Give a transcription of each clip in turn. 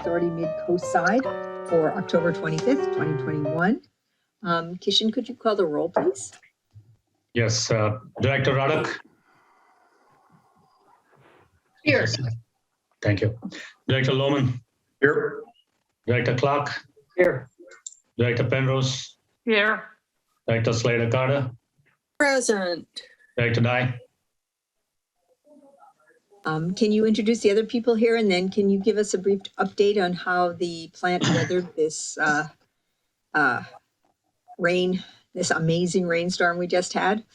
Authority Midcoastside for October 25th, 2021. Kishan, could you call the roll, please? Yes, Director Radek. Here. Thank you. Director Lohman. Here. Director Clark. Here. Director Penrose. Here. Director Slater-Carter. Present. Director Dye. Can you introduce the other people here, and then can you give us a brief update on how the plant weathered this this amazing rainstorm we just had?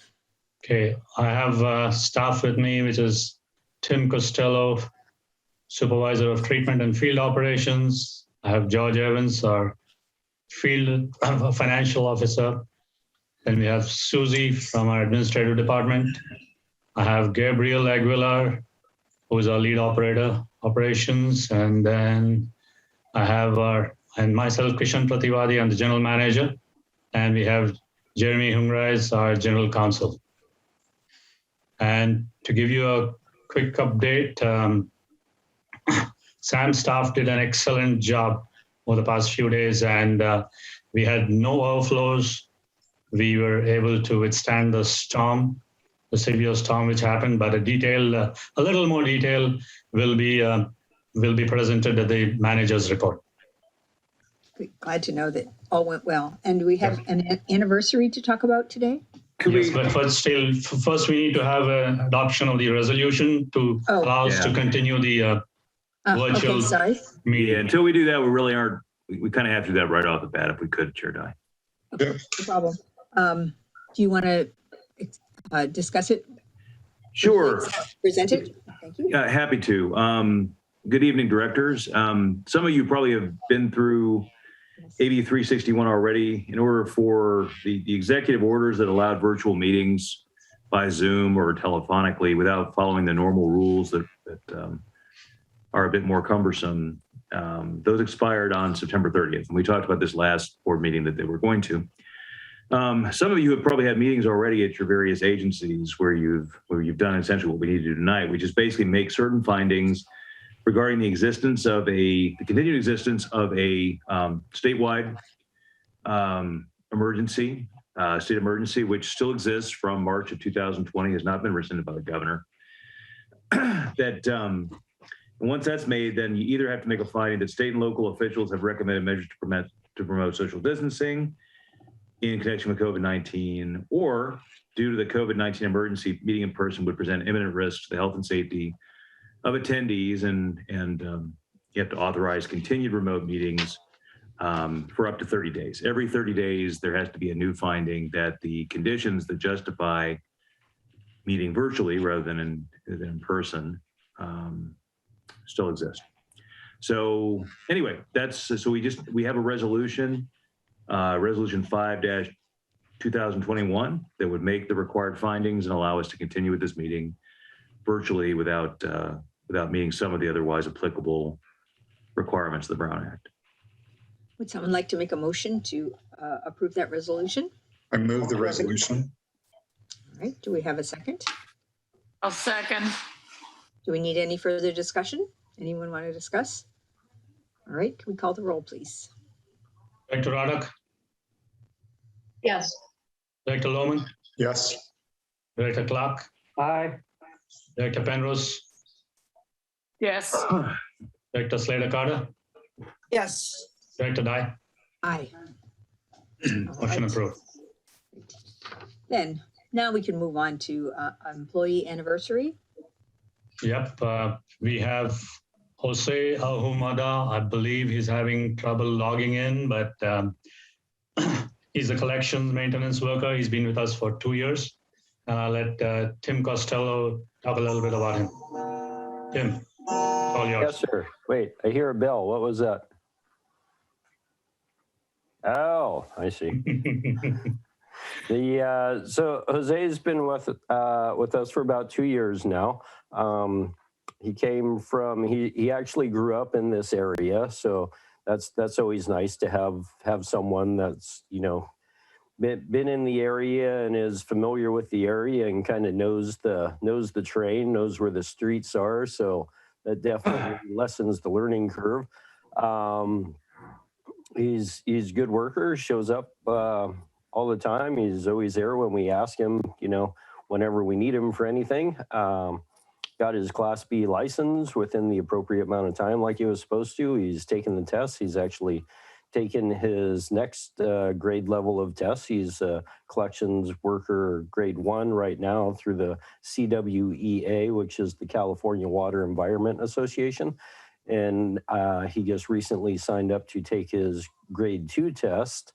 Okay, I have staff with me, which is Tim Costello, Supervisor of Treatment and Field Operations. I have George Evans, our Field Financial Officer. Then we have Susie from our Administrative Department. I have Gabriel Aguilar, who is our lead operator, operations. And then I have myself, Kishan Prativadi, I'm the General Manager. And we have Jeremy Hungrais, our General Counsel. And to give you a quick update, Sam's staff did an excellent job over the past few days, and we had no overflows. We were able to withstand the storm, the severe storm which happened, but a little more detail will be presented at the manager's report. Glad to know that all went well. And do we have an anniversary to talk about today? Yes, but first we need to have an adoption of the resolution to allow us to continue the virtual meeting. Yeah, until we do that, we really aren't. We kind of have to do that right off the bat if we could, Chair Dye. Okay, no problem. Do you want to discuss it? Sure. Present it? Thank you. Yeah, happy to. Good evening, directors. Some of you probably have been through AB 361 already. In order for the executive orders that allowed virtual meetings by Zoom or telephonically without following the normal rules that are a bit more cumbersome, those expired on September 30th. And we talked about this last board meeting that they were going to. Some of you have probably had meetings already at your various agencies where you've done essentially what we need to do tonight, which is basically make certain findings regarding the continued existence of a statewide state emergency, which still exists from March of 2020, has not been rescinded by the governor. And once that's made, then you either have to make a finding that state and local officials have recommended measures to promote social distancing in connection with COVID-19, or due to the COVID-19 emergency, meeting in person would present imminent risk to the health and safety of attendees, and you have to authorize continued remote meetings for up to 30 days. Every 30 days, there has to be a new finding that the conditions that justify meeting virtually rather than in person still exist. So anyway, we have a resolution, resolution 5-2021 that would make the required findings and allow us to continue with this meeting virtually without meeting some of the otherwise applicable requirements of the Brown Act. Would someone like to make a motion to approve that resolution? I move the resolution. All right, do we have a second? I'll second. Do we need any further discussion? Anyone want to discuss? All right, can we call the roll, please? Director Radek. Yes. Director Lohman. Yes. Director Clark. Aye. Director Penrose. Yes. Director Slater-Carter. Yes. Director Dye. Aye. Motion approved. Then, now we can move on to employee anniversary. Yep, we have Jose Alhumada. I believe he's having trouble logging in, but he's a collections maintenance worker. He's been with us for 2 years. And I'll let Tim Costello talk a little bit about him. Tim, all yours. Yes, sir. Wait, I hear a bell. What was that? Oh, I see. So Jose's been with us for about 2 years now. He came from, he actually grew up in this area. So that's always nice to have someone that's, been in the area and is familiar with the area and kind of knows the terrain, knows where the streets are. So that definitely lessens the learning curve. He's a good worker, shows up all the time. He's always there when we ask him, whenever we need him for anything. Got his Class B license within the appropriate amount of time like he was supposed to. He's taken the tests. He's actually taken his next grade level of tests. He's a collections worker grade 1 right now through the CWEA, which is the California Water Environment Association. And he just recently signed up to take his grade 2 test.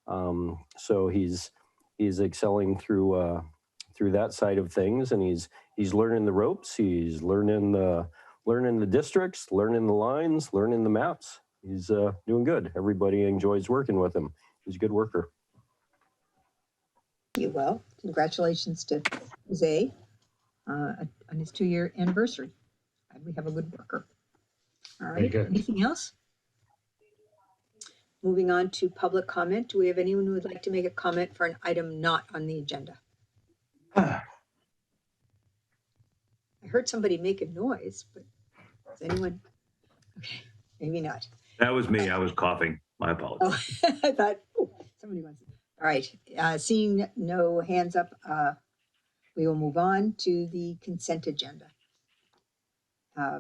So he's excelling through that side of things, and he's learning the ropes. He's learning the districts, learning the lines, learning the maps. He's doing good. Everybody enjoys working with him. He's a good worker. Well, congratulations to Jose on his 2-year anniversary. We have a good worker. All Very right. good. Anything else? Moving on to public comment. Do we have anyone who would like to make a comment for an item not on the agenda? I heard somebody make a noise, but is anyone? Okay, maybe not. That was me. I was coughing. My apologies. Oh, I thought somebody wants it. All right. Seeing no hands up, we will move on to the consent agenda.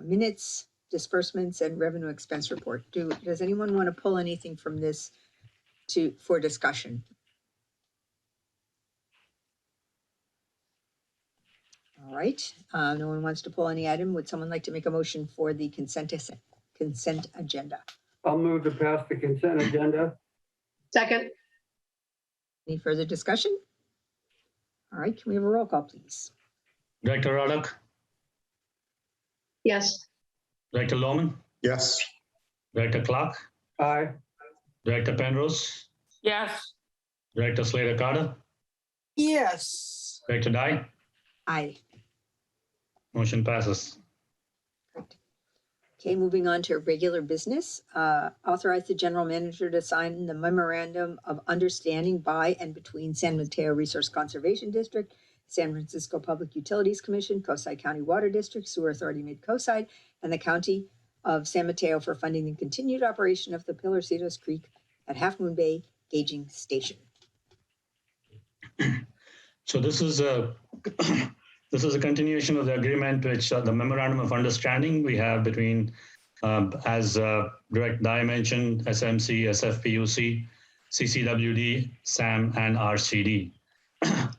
Minutes, disbursements, and revenue expense report. Does anyone want to pull anything from this for discussion? All right. No one wants to pull any item. Would someone like to make a motion for the consent agenda? I'll move to pass the consent agenda. Second. Any further discussion? All right. Can we have a roll call, please? Director Roddick, Yes. Director Lohman, Yes. Director Clark, Aye. Director Penrose, Yes. Director Slater Carter, Yes. Director Dye. Aye. Motion passes. Great. Okay, moving on to regular business. Authorize the general manager to sign the memorandum of understanding by and between San Mateo Resource Conservation District, San Francisco Public Utilities Commission, Coastside County Water District, Sewer Authority Midcoastside, and the County of San Mateo for funding the continued operation of the Pilarcitos Creek at Half Moon Bay Gauging Station. So this is a continuation of the agreement, which the memorandum of understanding we have between, as Director Dye mentioned, SMC, SFPUC, CCWD, SAM, and RCD.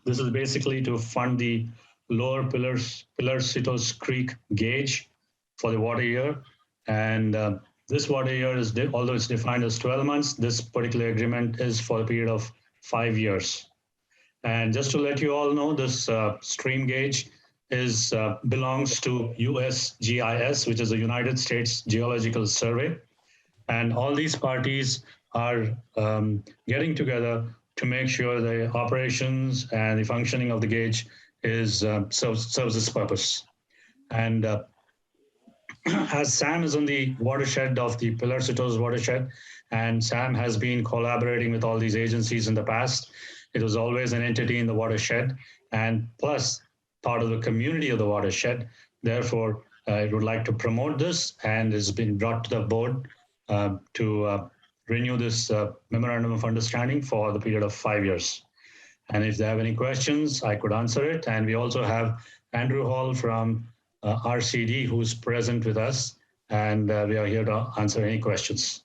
This is basically to fund the lower Pilarcitos Creek gauge for the water year. And this water year is, although it's defined as 12 months, this particular agreement is for a period of 5 years. And just to let you all know, this stream gauge belongs to USGIS, which is the United States Geological Survey. And all these parties are getting together to make sure the operations and the functioning of the gauge serves its purpose. And as SAM is on the watershed of the Pilarcitos watershed, and SAM has been collaborating with all these agencies in the past, it was always an entity in the watershed and plus part of the community of the watershed. Therefore, I would like to promote this, and it's been brought to the board to renew this memorandum of understanding for the period of 5 years. And if they have any questions, I could answer it. And we also have Andrew Hall from RCD who's present with us, and we are here to answer any questions.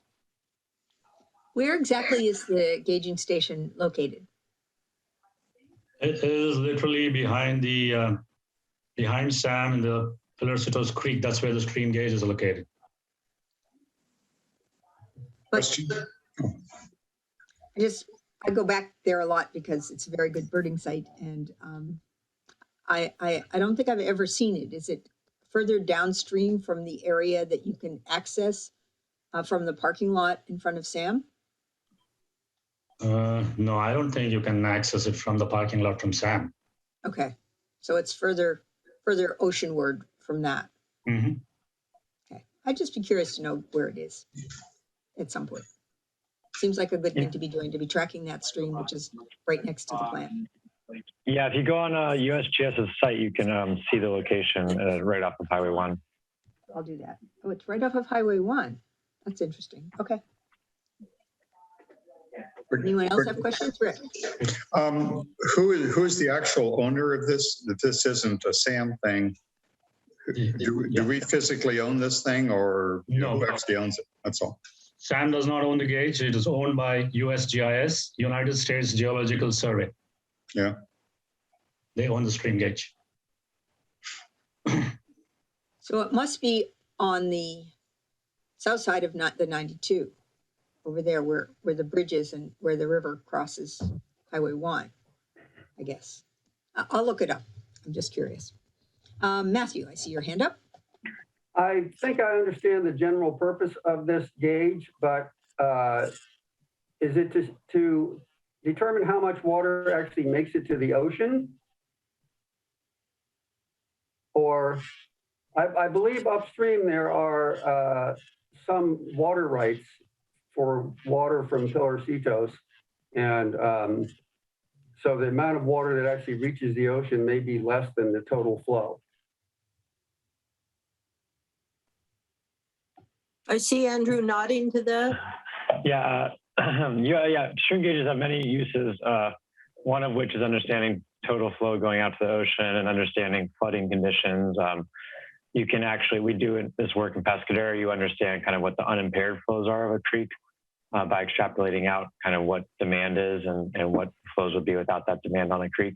Where exactly is the gauging station located? It is literally behind the behind SAM in the Pilarcitos Creek. That's where the stream gauge is located. But Question? I go back there a lot because it's a very good birding site, and I don't think I've ever seen it. Is it further downstream from the area that you can access from the parking lot in front of SAM? No, I don't think you can access it from the parking lot from SAM. Okay, so it's further oceanward from that. Mm-hmm. Okay, I'd just be curious to know where it is at some point. Seems like a good thing to be doing, to be tracking that stream, which is right next to the plant. Yeah, if you go on USGS's site, you can see the location right off of Highway 1. I'll do that. Oh, it's right off of Highway 1. That's interesting. Okay. Anyone else have questions? Rick? Who is the actual owner of this? If this isn't a Sam thing, do we physically own this thing, or No. who actually owns it? That's all. SAM does not own the gauge. It is owned by USGIS, United States Geological Survey. Yeah. They own the stream gauge. So it must be on the south side of the 92, over there where the bridge is and where the river crosses Highway 1, I guess. I'll look it up. I'm just curious. Matthew, I see your hand up. I think I understand the general purpose of this gauge, but is it to determine how much water actually makes it to the ocean? Or I believe upstream there are some water rights for water from Pillarcitos. And so the amount of water that actually reaches the ocean may be less than the total flow. I see Andrew nodding to that. Yeah, yeah. Stream gauges have many uses. One of which is understanding total flow going out to the ocean and understanding flooding conditions. You can actually, we do this work in Pescadero. You understand kind of what the unimpaired flows are of a creek by extrapolating out kind of what demand is and what flows would be without that demand on a creek.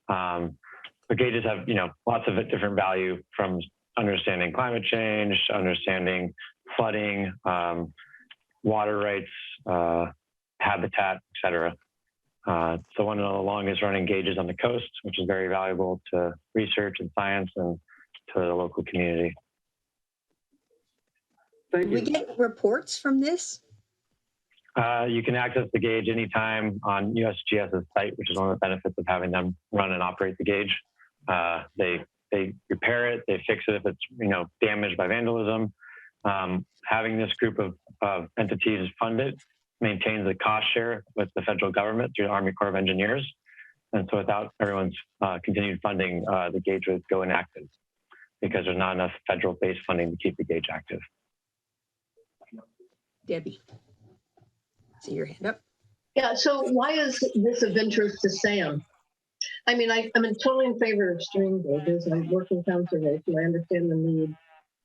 The gauges have, lots of different value, from understanding climate change, understanding flooding, water rights, habitat, et cetera. So one of the longest running gauges on the coast, which is very valuable to research and science and to the local community. Thank Do you. we get reports from this? You can access the gauge anytime on USGS's site, which is one of the benefits of having them run and operate the gauge. They repair it, they fix it if it's damaged by vandalism. Having this group of entities fund it maintains the cost share with the federal government through the Army Corps of Engineers. And so without everyone's continued funding, the gauge would go inactive because there's not enough federal-based funding to keep the gauge active. Debbie, see your hand up. Yeah, so why is this of interest to Sam? I mean, I'm totally in favor of stream gauges. I work in conservation. I understand the need.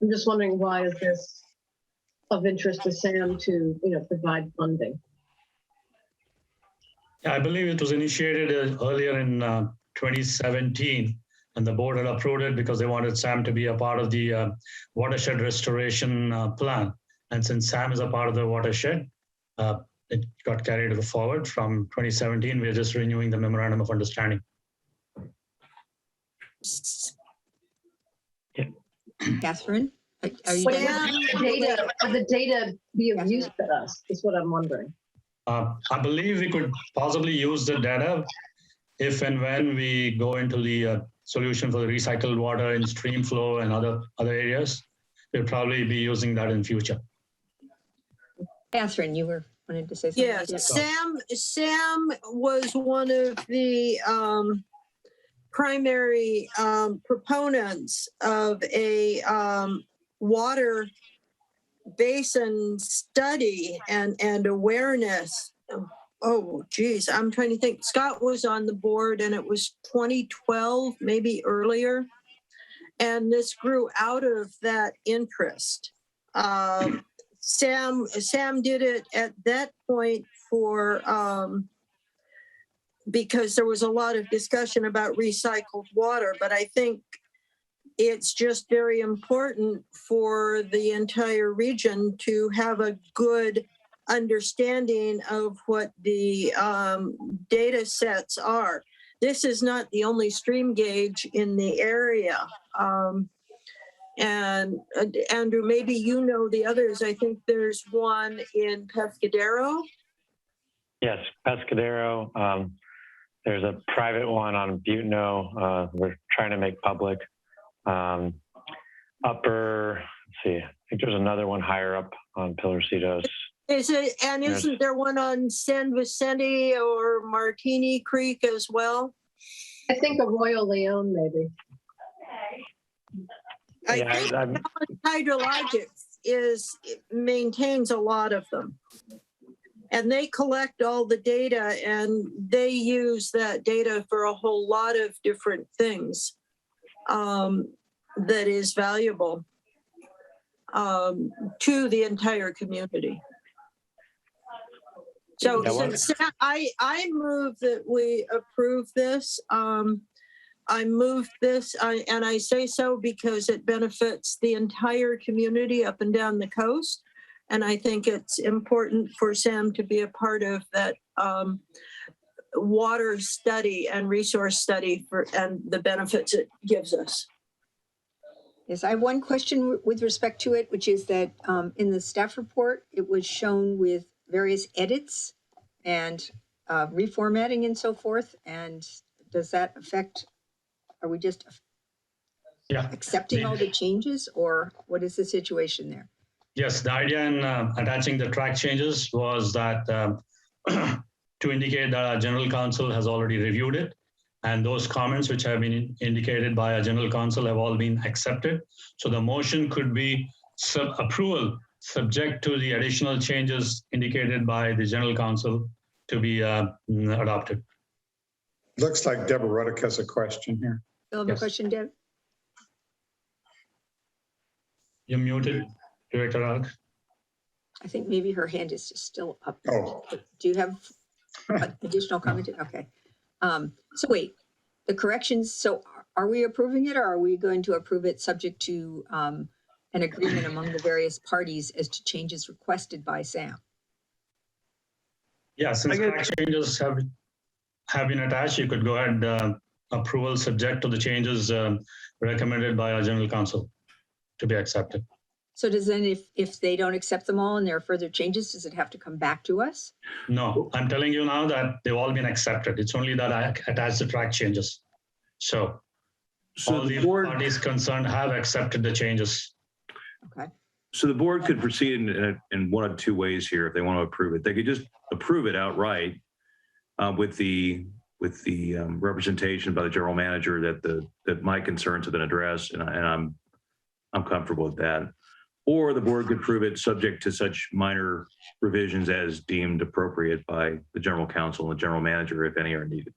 I'm just wondering, why is this of interest to Sam to, provide funding? I believe it was initiated earlier in 2017, and the board had approved it because they wanted SAM to be a part of the watershed restoration plan. And since SAM is a part of the watershed, it got carried forward from 2017. We're just renewing the memorandum of understanding. Catherine, are you? Would the data be of use to us, is what I'm wondering. I believe we could possibly use the data if and when we go into the solution for the recycled water in stream flow and other areas. We'll probably be using that in future. Catherine, you were wanted to say something. Yes, Sam was one of the primary proponents of a water basin study and awareness. Oh, geez, I'm trying to think. Scott was on the board and it was 2012, maybe earlier. And this grew out of that interest. Sam did it at that point for because there was a lot of discussion about recycled water, but I think it's just very important for the entire region to have a good understanding of what the data sets are. This is not the only stream gauge in the area. And Andrew, maybe you know the others. I think there's one in Pescadero. Yes, Pescadero. There's a private one on Butano. We're trying to make public. Upper, let's see, I think there's another one higher up on Pillarcitos. Isn't there one on San Vicente or Martini Creek as well? I think Arroyo León, maybe. I think hydrologics. maintains a lot of them. And they collect all the data and they use that data for a whole lot of different things that is valuable to the entire community. So since I move that we approve this, I moved this, and I say so because it benefits the entire community up and down the coast. And I think it's important for Sam to be a part of that water study and resource study and the benefits it gives us. Yes, I have one question with respect to it, which is that in the staff report, it was shown with various edits and reformatting and so forth. And does that affect, are we just accepting all the changes, or what is the situation there? Yes, the idea in attaching the track changes was that to indicate that our general counsel has already reviewed it, and those comments which have been indicated by our general counsel have all been accepted. So the motion could be approval subject to the additional changes indicated by the general counsel to be adopted. Looks like Deborah Ruddock has a question here. Still have a question, Deb? You're muted, Director Ruddock. I think maybe her hand is just still up. Oh. Do you have additional comment? Okay. So wait, the corrections, so are we approving it, or are we going to approve it subject to an agreement among the various parties as to changes requested by Sam? Yeah, since track changes have been attached, you could go ahead approval subject to the changes recommended by our general counsel to be accepted. So does then, if they don't accept them all and there are further changes, does it have to come back to us? No, I'm telling you now that they've all been accepted. It's only that I attached the track changes. So all the parties concerned have accepted the changes. Okay. So the board could proceed in one of two ways here if they want to approve it. They could just approve it outright with the representation by the general manager that my concerns have been addressed, and I'm comfortable with that. Or the board could approve it subject to such minor revisions as deemed appropriate by the general counsel and the general manager, if any are needed.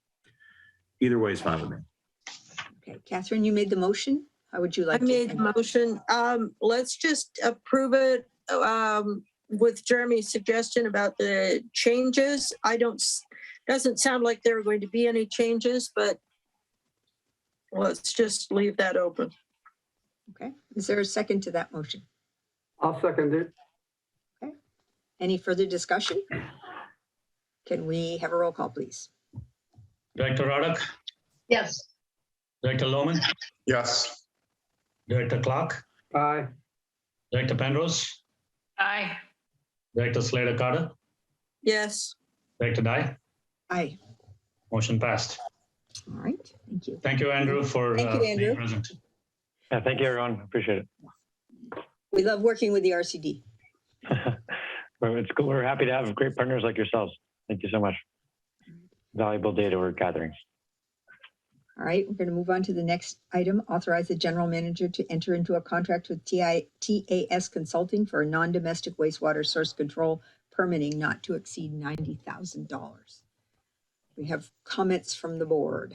Either way is fine with me. Okay, Catherine, you made the motion. How would you like to? I made the motion. Let's just approve it with Jeremy's suggestion about the changes. Doesn't sound like there are going to be any changes, but let's just leave that open. Okay, is there a second to that motion? I'll second it. Okay, any further discussion? Can we have a roll call, please? Director Ruddock? Yes. Director Lohman? Yes. Director Clark? Aye. Director Penrose? Aye. Director Slater-Carter? Yes. Director Dye? Aye. Motion passed. All right, thank you. Thank you, Andrew, for Thank you, Andrew. being present. Yeah, thank you, everyone. Appreciate it. We love working with the RCD. It's cool. We're happy to have great partners like yourselves. Thank you so much. Valuable data we're gathering. All right, we're going to move on to the next item. Authorize the general manager to enter into a contract with TAS Consulting for a non-domestic wastewater source control permitting not to exceed $90,000. We have comments from the board.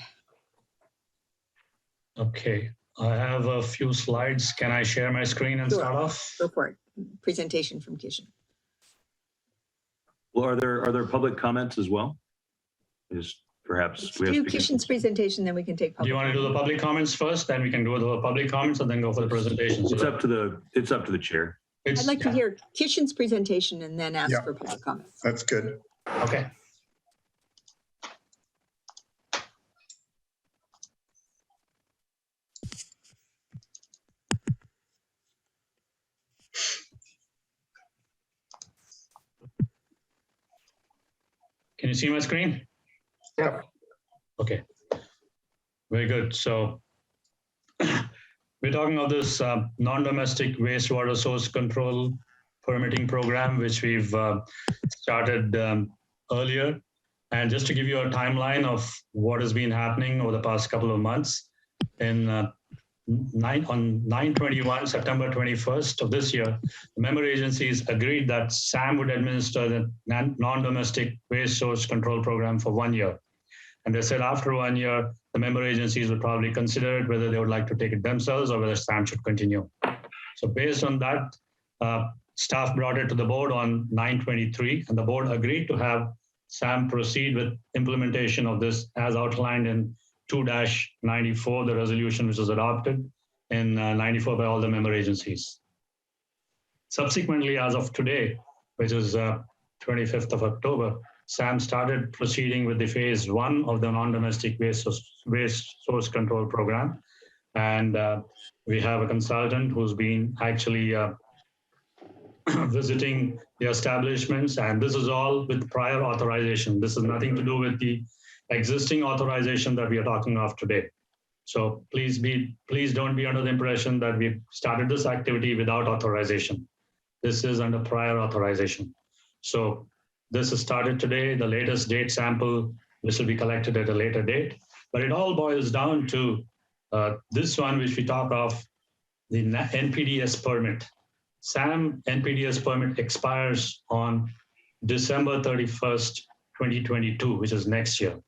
Okay, I have a few slides. Can I share my screen and start off? Go for it. Presentation from Kishan. Well, are there public comments as well? Is perhaps Let's do Kishan's presentation, then we can take public. Do you want to do the public comments first? Then we can do the public comments and then go for the presentation. It's up to the chair. I'd like to hear Kishan's presentation and then ask for public comments. That's good. Okay. Can you see my screen? Yeah. Okay. Very good. So we're talking about this non-domestic wastewater source control permitting program, which we've started earlier. And just to give you a timeline of what has been happening over the past couple of months, in 9/21, September 21st of this year, the member agencies agreed that SAM would administer the non-domestic waste source control program for 1 year. And they said after 1 year, the member agencies would probably consider it, whether they would like to take it themselves or whether SAM should continue. So based on that, staff brought it to the board on 9/23, and the board agreed to have SAM proceed with implementation of this as outlined in 2-94, the resolution which was adopted in 94 by all the member agencies. Subsequently, as of today, which is 25th of October, SAM started proceeding with the phase 1 of the non-domestic waste source control program. And we have a consultant who's been actually visiting the establishments, and this is all with prior authorization. This is nothing to do with the existing authorization that we are talking of today. So please don't be under the impression that we started this activity without authorization. This is under prior authorization. So this is started today, the latest date sample, which will be collected at a later date. But it all boils down to this one, which we talk of, the NPDES permit. SAM NPDES permit expires on December 31st, 2022, which is next year.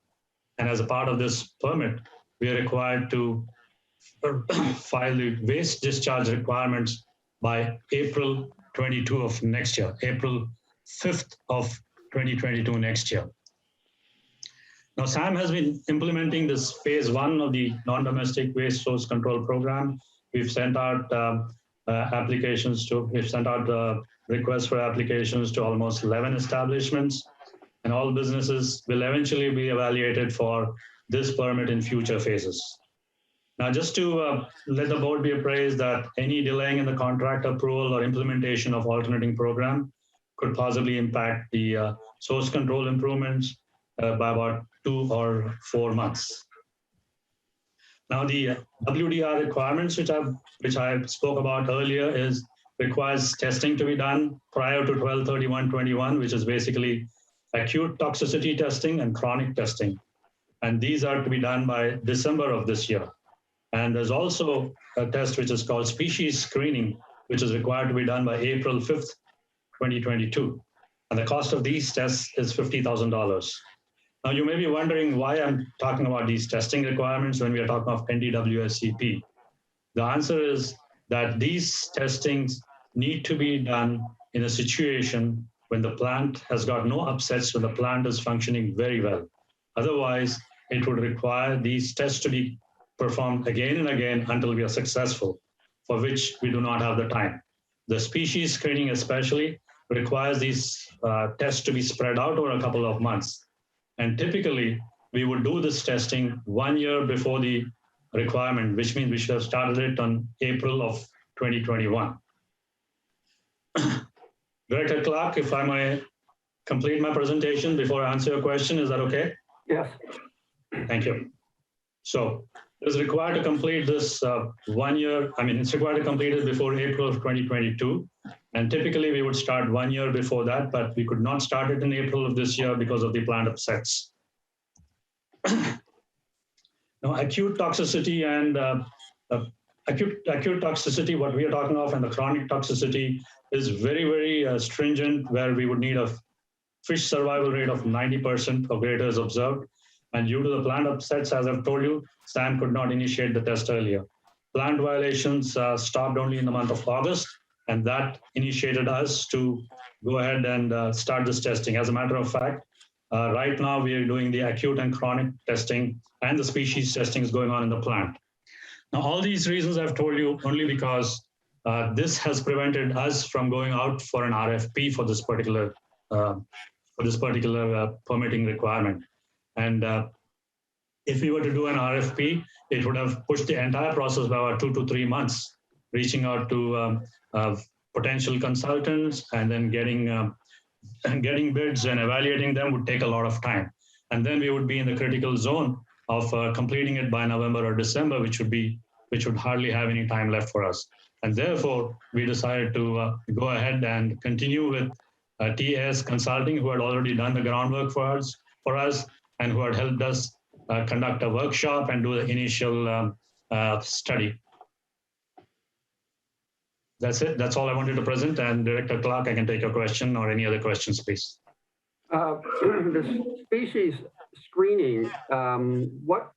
And as a part of this permit, we are required to file the waste discharge requirements by April 22 of next year, April 5th of 2022 next year. Now, SAM has been implementing this phase 1 of the non-domestic waste source control program. We've sent out requests for applications to almost 11 establishments, and all businesses will eventually be evaluated for this permit in future phases. Now, just to let the board be appraised that any delaying in the contract approval or implementation of alternating program could possibly impact the source control improvements by about 2 or 4 months. Now, the WDR requirements, which I spoke about earlier, requires testing to be done prior to 12/31/21, which is basically acute toxicity testing and chronic testing. And these are to be done by December of this year. And there's also a test which is called species screening, which is required to be done by April 5th, 2022. And the cost of these tests is $50,000. Now, you may be wondering why I'm talking about these testing requirements when we are talking of NDWSCP. The answer is that these testings need to be done in a situation when the plant has got no upsets, when the plant is functioning very well. Otherwise, it would require these tests to be performed again and again until we are successful, for which we do not have the time. The species screening especially requires these tests to be spread out over a couple of months. And typically, we would do this testing 1 year before the requirement, which means we should have started it on April of 2021. Director Clark, if I may complete my presentation before I answer your question, is that okay? Yes. Thank you. So it's required to complete this 1 year. I mean, it's required to complete it before April of 2022. And typically we would start 1 year before that, but we could not start it in April of this year because of the plant upsets. Now, acute toxicity and acute toxicity, what we are talking of, and the chronic toxicity is very, very stringent, where we would need a fish survival rate of 90% or greater is observed. And due to the plant upsets, as I've told you, SAM could not initiate the test earlier. Plant violations stopped only in the month of August, and that initiated us to go ahead and start this testing. As a matter of fact, right now we are doing the acute and chronic testing, and the species testing is going on in the plant. Now, all these reasons I've told you only because this has prevented us from going out for an RFP for this particular permitting requirement. And if we were to do an RFP, it would have pushed the entire process by about 2 to 3 months, reaching out to potential consultants and then getting bids and evaluating them would take a lot of time. And then we would be in the critical zone of completing it by November or December, which would hardly have any time left for us. And therefore, we decided to go ahead and continue with TS Consulting, who had already done the groundwork for us and who had helped us conduct a workshop and do the initial study. That's it. That's all I wanted to present. And Director Clark, I can take your question or any other questions, please. The species screening, what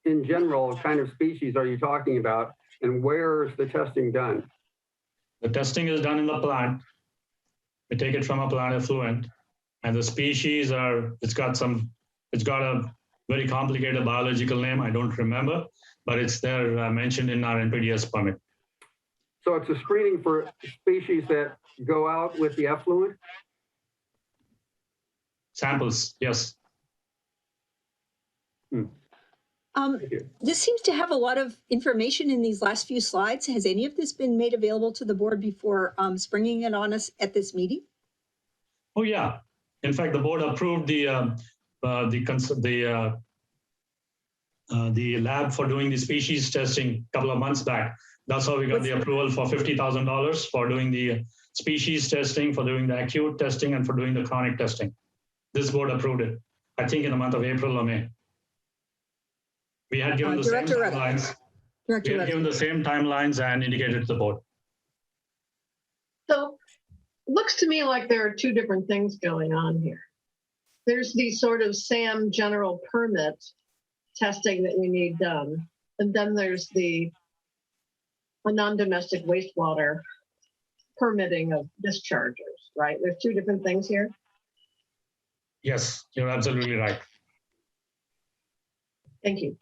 in general kind of species are you talking about, and where is the testing done? The testing is done in the plant. We take it from a plant effluent, and the species it's got a very complicated biological name. I don't remember, but it's there mentioned in our NPDES permit. So it's a screening for species that go out with the effluent? Samples, yes. This seems to have a lot of information in these last few slides. Has any of this been made available to the board before springing it on us at this meeting? Oh yeah. In fact, the board approved the lab for doing the species testing a couple of months back. That's how we got the approval for $50,000 for doing the species testing, for doing the acute testing, and for doing the chronic testing. This board approved it, I think in the month of April or May. We had given the same timelines. We had given the same timelines and indicated to the board. So looks to me like there are two different things going on here. There's the sort of SAM general permit testing that we need done. And then there's a non-domestic wastewater permitting of dischargers, right? There's two different things here. Yes, you're absolutely right. Thank you.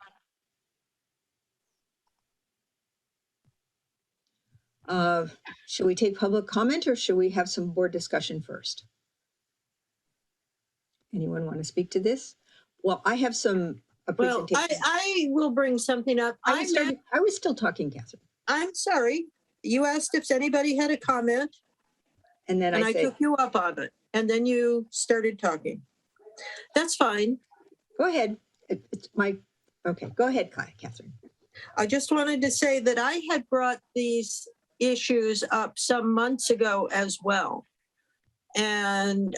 Should we take public comment or should we have some board discussion first? Anyone want to speak to this? Well, I have some Well, I will bring something up. I was still talking, Catherine. I'm sorry. You asked if anybody had a comment, And then and I I said, took you up on it. And then you started talking. That's fine. go ahead. Okay, go ahead, Catherine. I just wanted to say that I had brought these issues up some months ago as well. And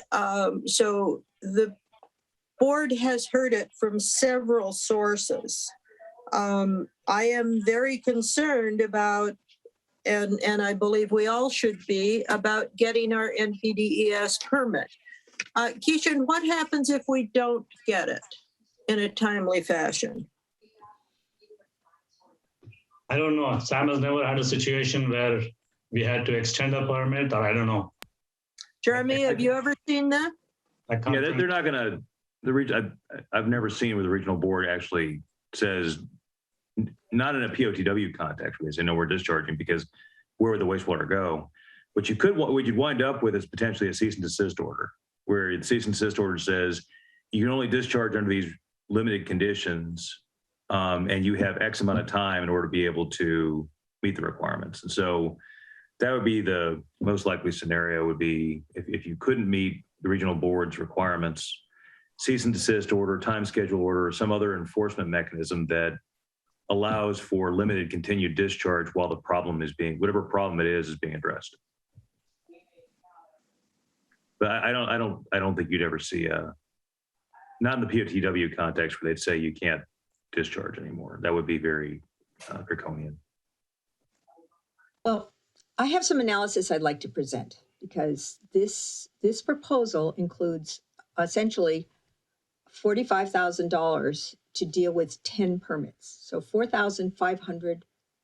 so the board has heard it from several sources. I am very concerned about, and I believe we all should be, about getting our NPDES permit. Keishan, what happens if we don't get it in a timely fashion? I don't know. Sam has never had a situation where we had to extend a permit, or I don't know. Jeremy, have you ever seen that? I can't Yeah, they're not going to, I've never seen where the regional board actually says, not in a POTW context, where they say, no, we're discharging, because where would the wastewater go? What you'd wind up with is potentially a cease and desist order, where the cease and desist order says you can only discharge under these limited conditions, and you have X amount of time in order to be able to meet the requirements. And so that would be the most likely scenario, would be if you couldn't meet the regional board's requirements, cease and desist order, time schedule order, or some other enforcement mechanism that allows for limited continued discharge while the problem is whatever problem it is being addressed. But I don't think you'd ever see not in the POTW context where they'd say you can't discharge anymore. That would be very draconian. Well, I have some analysis I'd like to present, because this proposal includes essentially $45,000 to deal with 10 permits. So $4,500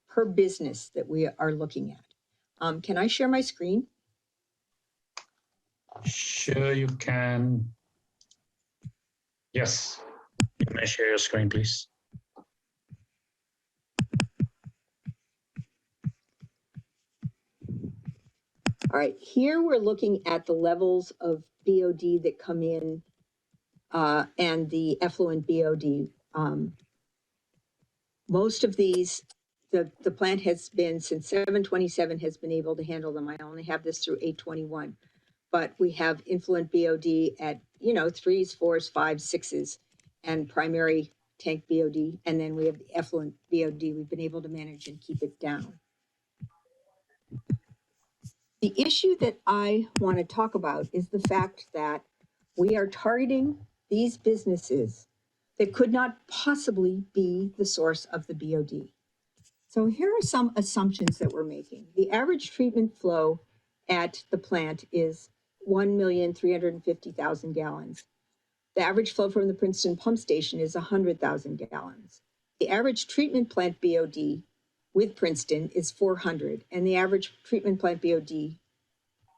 per business that we are looking at. Can I share my screen? Sure, you can. Yes. You may share your screen, please. All right, here we're looking at the levels of BOD that come in and the effluent BOD. Most of these, the plant has been, since 7/27, has been able to handle them. I only have this through 8/21, but we have influent BOD at 3s, 4s, 5s, 6s, and primary tank BOD, and then we have the effluent BOD. We've been able to manage and keep it down. The issue that I want to talk about is the fact that we are targeting these businesses that could not possibly be the source of the BOD. So here are some assumptions that we're making. The average treatment flow at the plant is 1,350,000 gallons. The average flow from the Princeton pump station is 100,000 gallons. The average treatment plant BOD with Princeton is 400, and the average treatment plant BOD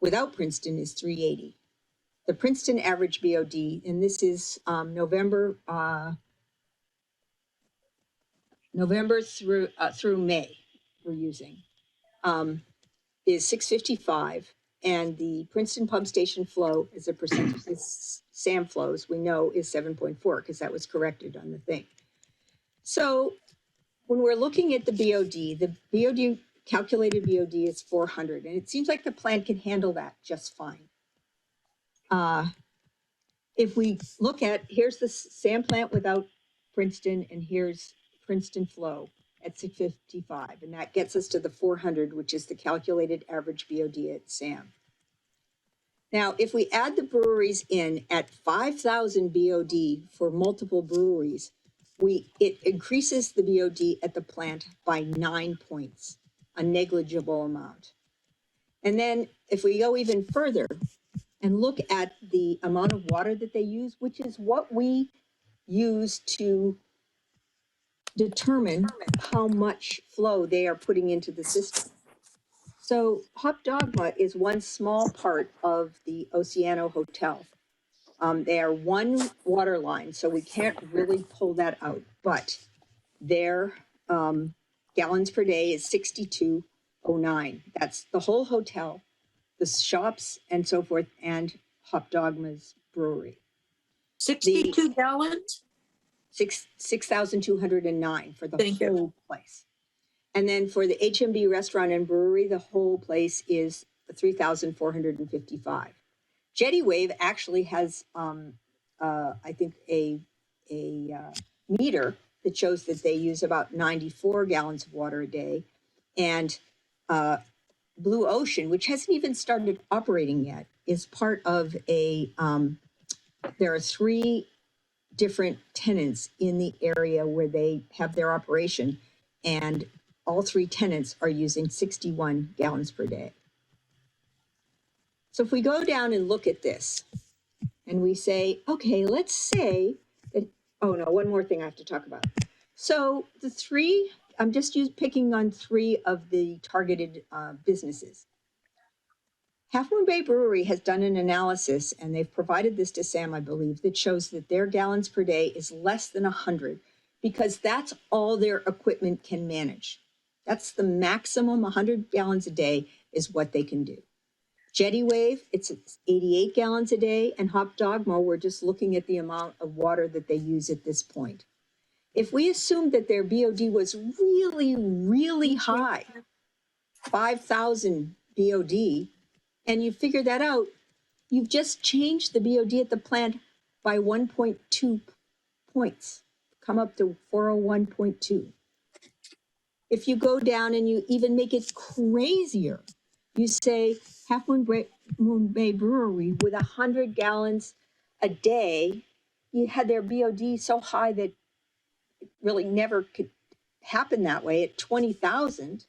without Princeton is 380. The Princeton average BOD, and this is November through May, we're using, is 655, and the Princeton pump station flow as a percentage of SAM flows we know is 7.4 because that was corrected on the thing. So when we're looking at the BOD calculated BOD is 400, and it seems like the plant can handle that just fine. If we look at, here's the SAM plant without Princeton, and here's Princeton flow at 655, and that gets us to the 400, which is the calculated average BOD at SAM. Now, if we add the breweries in at 5,000 BOD for multiple breweries, it increases the BOD at the plant by 9 points, a negligible amount. And then if we go even further and look at the amount of water that they use, which is what we use to determine how much flow they are putting into the system. So Hop Dogma is one small part of the Oceano Hotel. They are one water line, so we can't really pull that out, but their gallons per day is 6209. That's the whole hotel, the shops and so forth, and Hop Dogma's brewery. 62 gallons? 6,209 for the Thank you. whole place. And then for the HMB restaurant and brewery, the whole place is 3,455. Jetty Wave actually has, I think, a meter that shows that they use about 94 gallons of water a day. And Blue Ocean, which hasn't even started operating yet, is part of a, there are 3 different tenants in the area where they have their operation, and all 3 tenants are using 61 gallons per day. So if we go down and look at this and we say, okay, let's say that, oh no, one more thing I have to talk about. So the 3, I'm just picking on 3 of the targeted businesses. Half Moon Bay Brewery has done an analysis, and they've provided this to Sam, I believe, that shows that their gallons per day is less than 100 because that's all their equipment can manage. That's the maximum. 100 gallons a day is what they can do. Jetty Wave, it's 88 gallons a day, and Hop Dogma, we're just looking at the amount of water that they use at this point. If we assume that their BOD was really, really high, 5,000 BOD, and you figure that out, you've just changed the BOD at the plant by 1.2 points, come up to 401.2. If you go down and you even make it crazier, you say Half Moon Bay Brewery with 100 gallons a day, you had their BOD so high that it really never could happen that way at 20,000,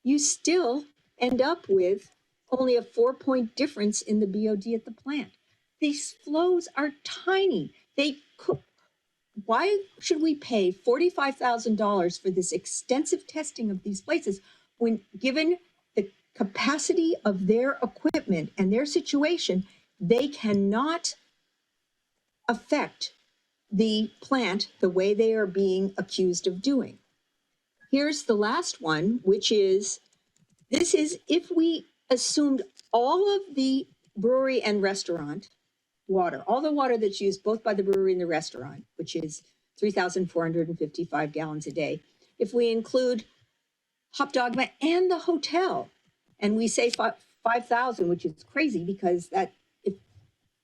you still end up with only a 4-point difference in the BOD at the plant. These flows are tiny. Why should we pay $45,000 for this extensive testing of these places when, given the capacity of their equipment and their situation, they cannot affect the plant the way they are being accused of doing? Here's the last one, which is, this is if we assumed all of the brewery and restaurant water, all the water that's used both by the brewery and the restaurant, which is 3,455 gallons a day. If we include Hop Dogma and the hotel, and we say 5,000, which is crazy because that if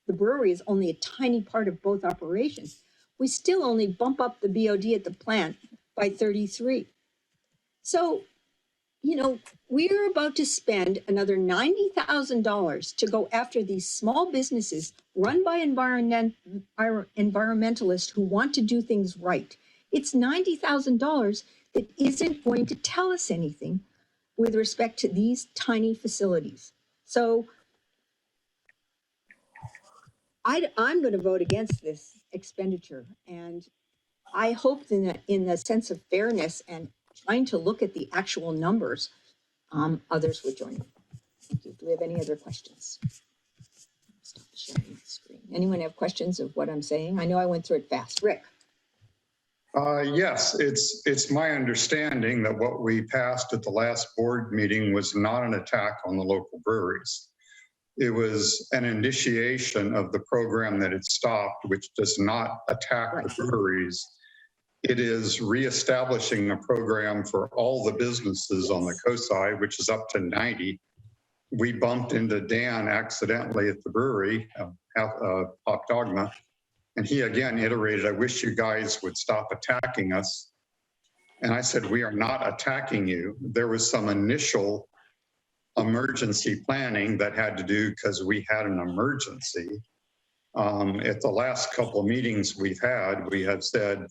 the brewery is only a tiny part of both operations, we still only bump up the BOD at the plant by 33. So, you know, we're about to spend another $90,000 to go after these small businesses run by environmentalists who want to do things right. It's $90,000 that isn't going to tell us anything with respect to these tiny facilities. So I'm going to vote against this expenditure, and I hope in the sense of fairness and trying to look at the actual numbers, others would join me. Thank you. Do we have any other questions? Stop sharing the screen. Anyone have questions of what I'm saying? I know I went through it fast. Rick. Yes, it's my understanding that what we passed at the last board meeting was not an attack on the local breweries. It was an initiation of the program that it stopped, which does not attack the breweries. It is reestablishing a program for all the businesses on the coastside, which is up to 90. We bumped into Dan accidentally at the brewery, Hop Dogma, and he again iterated, I wish you guys would stop attacking us. And I said, we are not attacking you. There was some initial emergency planning that had to do because we had an emergency. At the last couple of meetings we've had, we have said,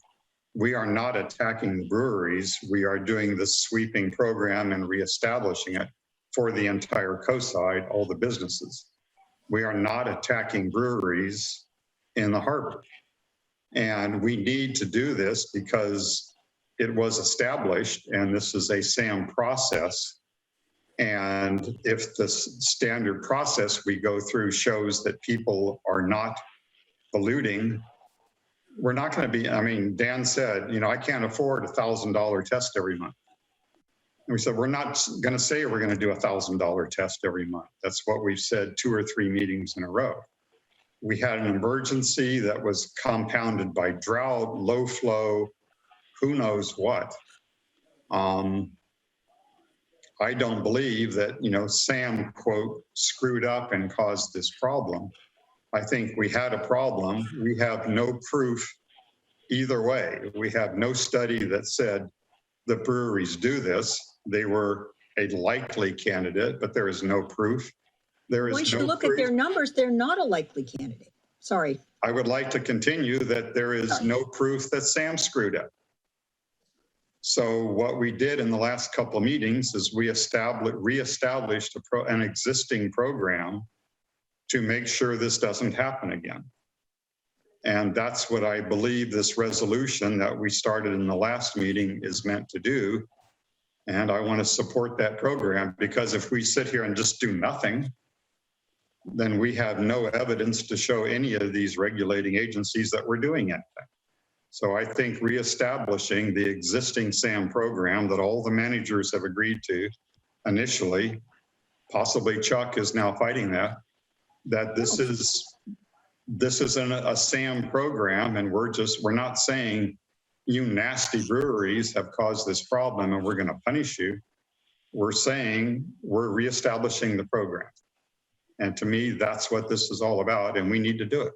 we are not attacking the breweries. We are doing this sweeping program and reestablishing it for the entire coastside, all the businesses. We are not attacking breweries in the harbor. And we need to do this because it was established, and this is a SAM process. And if the standard process we go through shows that people are not polluting, we're not going to be, I mean, Dan said, I can't afford a $1,000 test every month. And we said, we're not going to say we're going to do a $1,000 test every month. That's what we've said 2 or 3 meetings in a row. We had an emergency that was compounded by drought, low flow, who knows what. I don't believe that, Sam, quote, screwed up and caused this problem. I think we had a problem. We have no proof either way. We have no study that said the breweries do this. They were a likely candidate, but there is no proof. Once you look at their numbers, they're not a likely candidate. Sorry. I would like to continue that there is no proof that Sam screwed up. So what we did in the last couple of meetings is we reestablished an existing program to make sure this doesn't happen again. And that's what I believe this resolution that we started in the last meeting is meant to do. And I want to support that program, because if we sit here and just do nothing, then we have no evidence to show any of these regulating agencies that we're doing anything. So I think reestablishing the existing SAM program that all the managers have agreed to initially, possibly Chuck is now fighting that this isn't a SAM program, and we're not saying you nasty breweries have caused this problem and we're going to punish you. We're saying we're reestablishing the program. And to me, that's what this is all about, and we need to do it.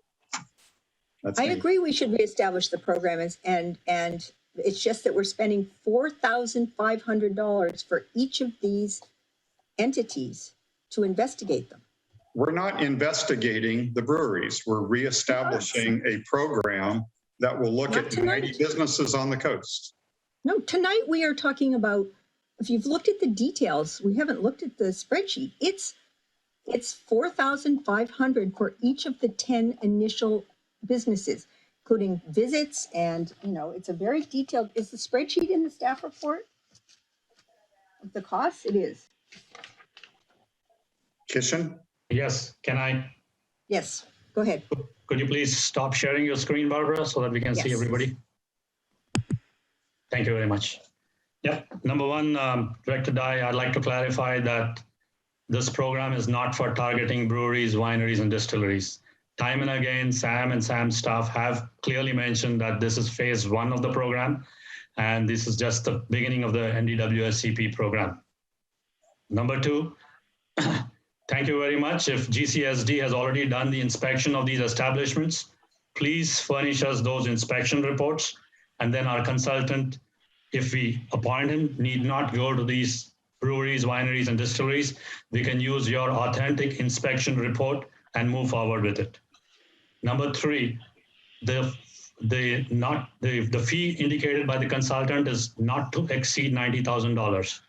I agree we should reestablish the program, and it's just that we're spending $4,500 for each of these entities to investigate them. We're not investigating the breweries. We're reestablishing a program that will look at 90 businesses on the coast. No, tonight we are talking about, if you've looked at the details, we haven't looked at the spreadsheet. It's $4,500 for each of the 10 initial businesses, including visits, and it's a very detailed. Is the spreadsheet in the staff report of the costs? It is. Kishan? Yes, can I? Yes, go ahead. Could you please stop sharing your screen, Barbara, so that we can see everybody? Thank you very much. Yep. Number one, Director Dye, I'd like to clarify that this program is not for targeting breweries, wineries, and distilleries. Time and again, Sam and Sam's staff have clearly mentioned that this is phase 1 of the program, and this is just the beginning of the NDWSCP program. Number 2, thank you very much. If GCSD has already done the inspection of these establishments, please furnish us those inspection reports, and then our consultant, if we appoint him, need not go to these breweries, wineries, and distilleries. We can use your authentic inspection report and move forward with it. Number 3, the the fee indicated by the consultant is not to exceed $90,000.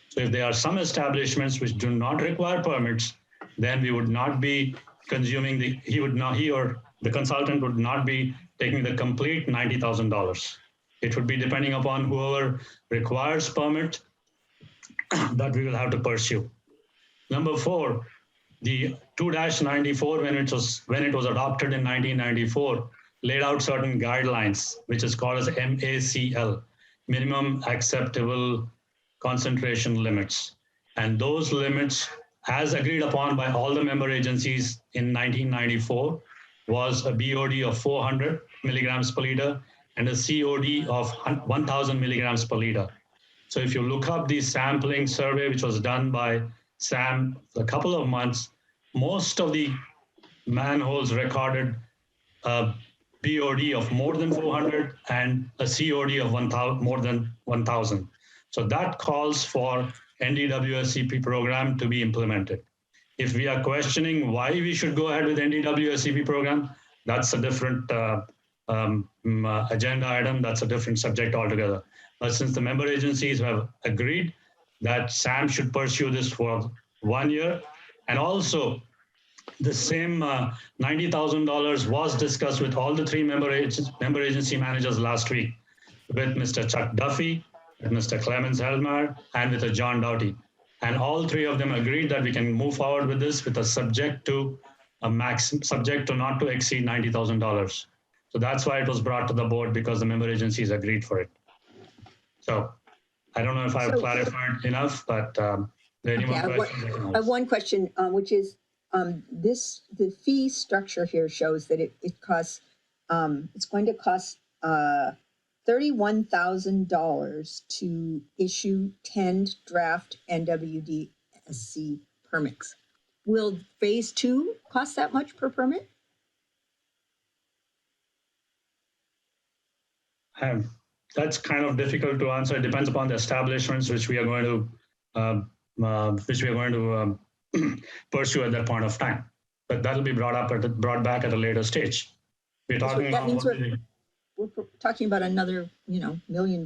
So if there are some establishments which do not require permits, then we would not be consuming he or the consultant would not be taking the complete $90,000. It would be depending upon whoever requires permit that we will have to pursue. Number 4, the 2-94 when it was adopted in 1994 laid out certain guidelines, which is called as MACL, minimum acceptable concentration limits. And those limits, as agreed upon by all the member agencies in 1994, was a BOD of 400 milligrams per liter and a COD of 1,000 milligrams per liter. So if you look up the sampling survey, which was done by SAM a couple of months, most of the manholes recorded a BOD of more than 400 and a COD of 1,000, more than 1,000. So that calls for NDWSCP program to be implemented. If we are questioning why we should go ahead with NDWSCP program, that's a different agenda item. That's a different subject altogether. But since the member agencies have agreed that SAM should pursue this for 1 year, and also the same $90,000 was discussed with all the 3 member agency managers last week, with Mr. Chuck Duffy, with Mr. Clemens Helmer, and with John Doughty. And all 3 of them agreed that we can move forward with this with a subject to not to exceed $90,000. So that's why it was brought to the board, because the member agencies agreed for it. So I don't know if I've clarified enough, but any more questions? I have one question, which is the fee structure here shows that it costs, it's going to cost $31,000 to issue 10 draft NWDSC permits. Will phase 2 cost that much per permit? That's kind of difficult to answer. It depends upon the establishments which we are going to pursue at that point of time. But that'll be brought back at a later stage. We're talking That means about we're talking about another, $1 million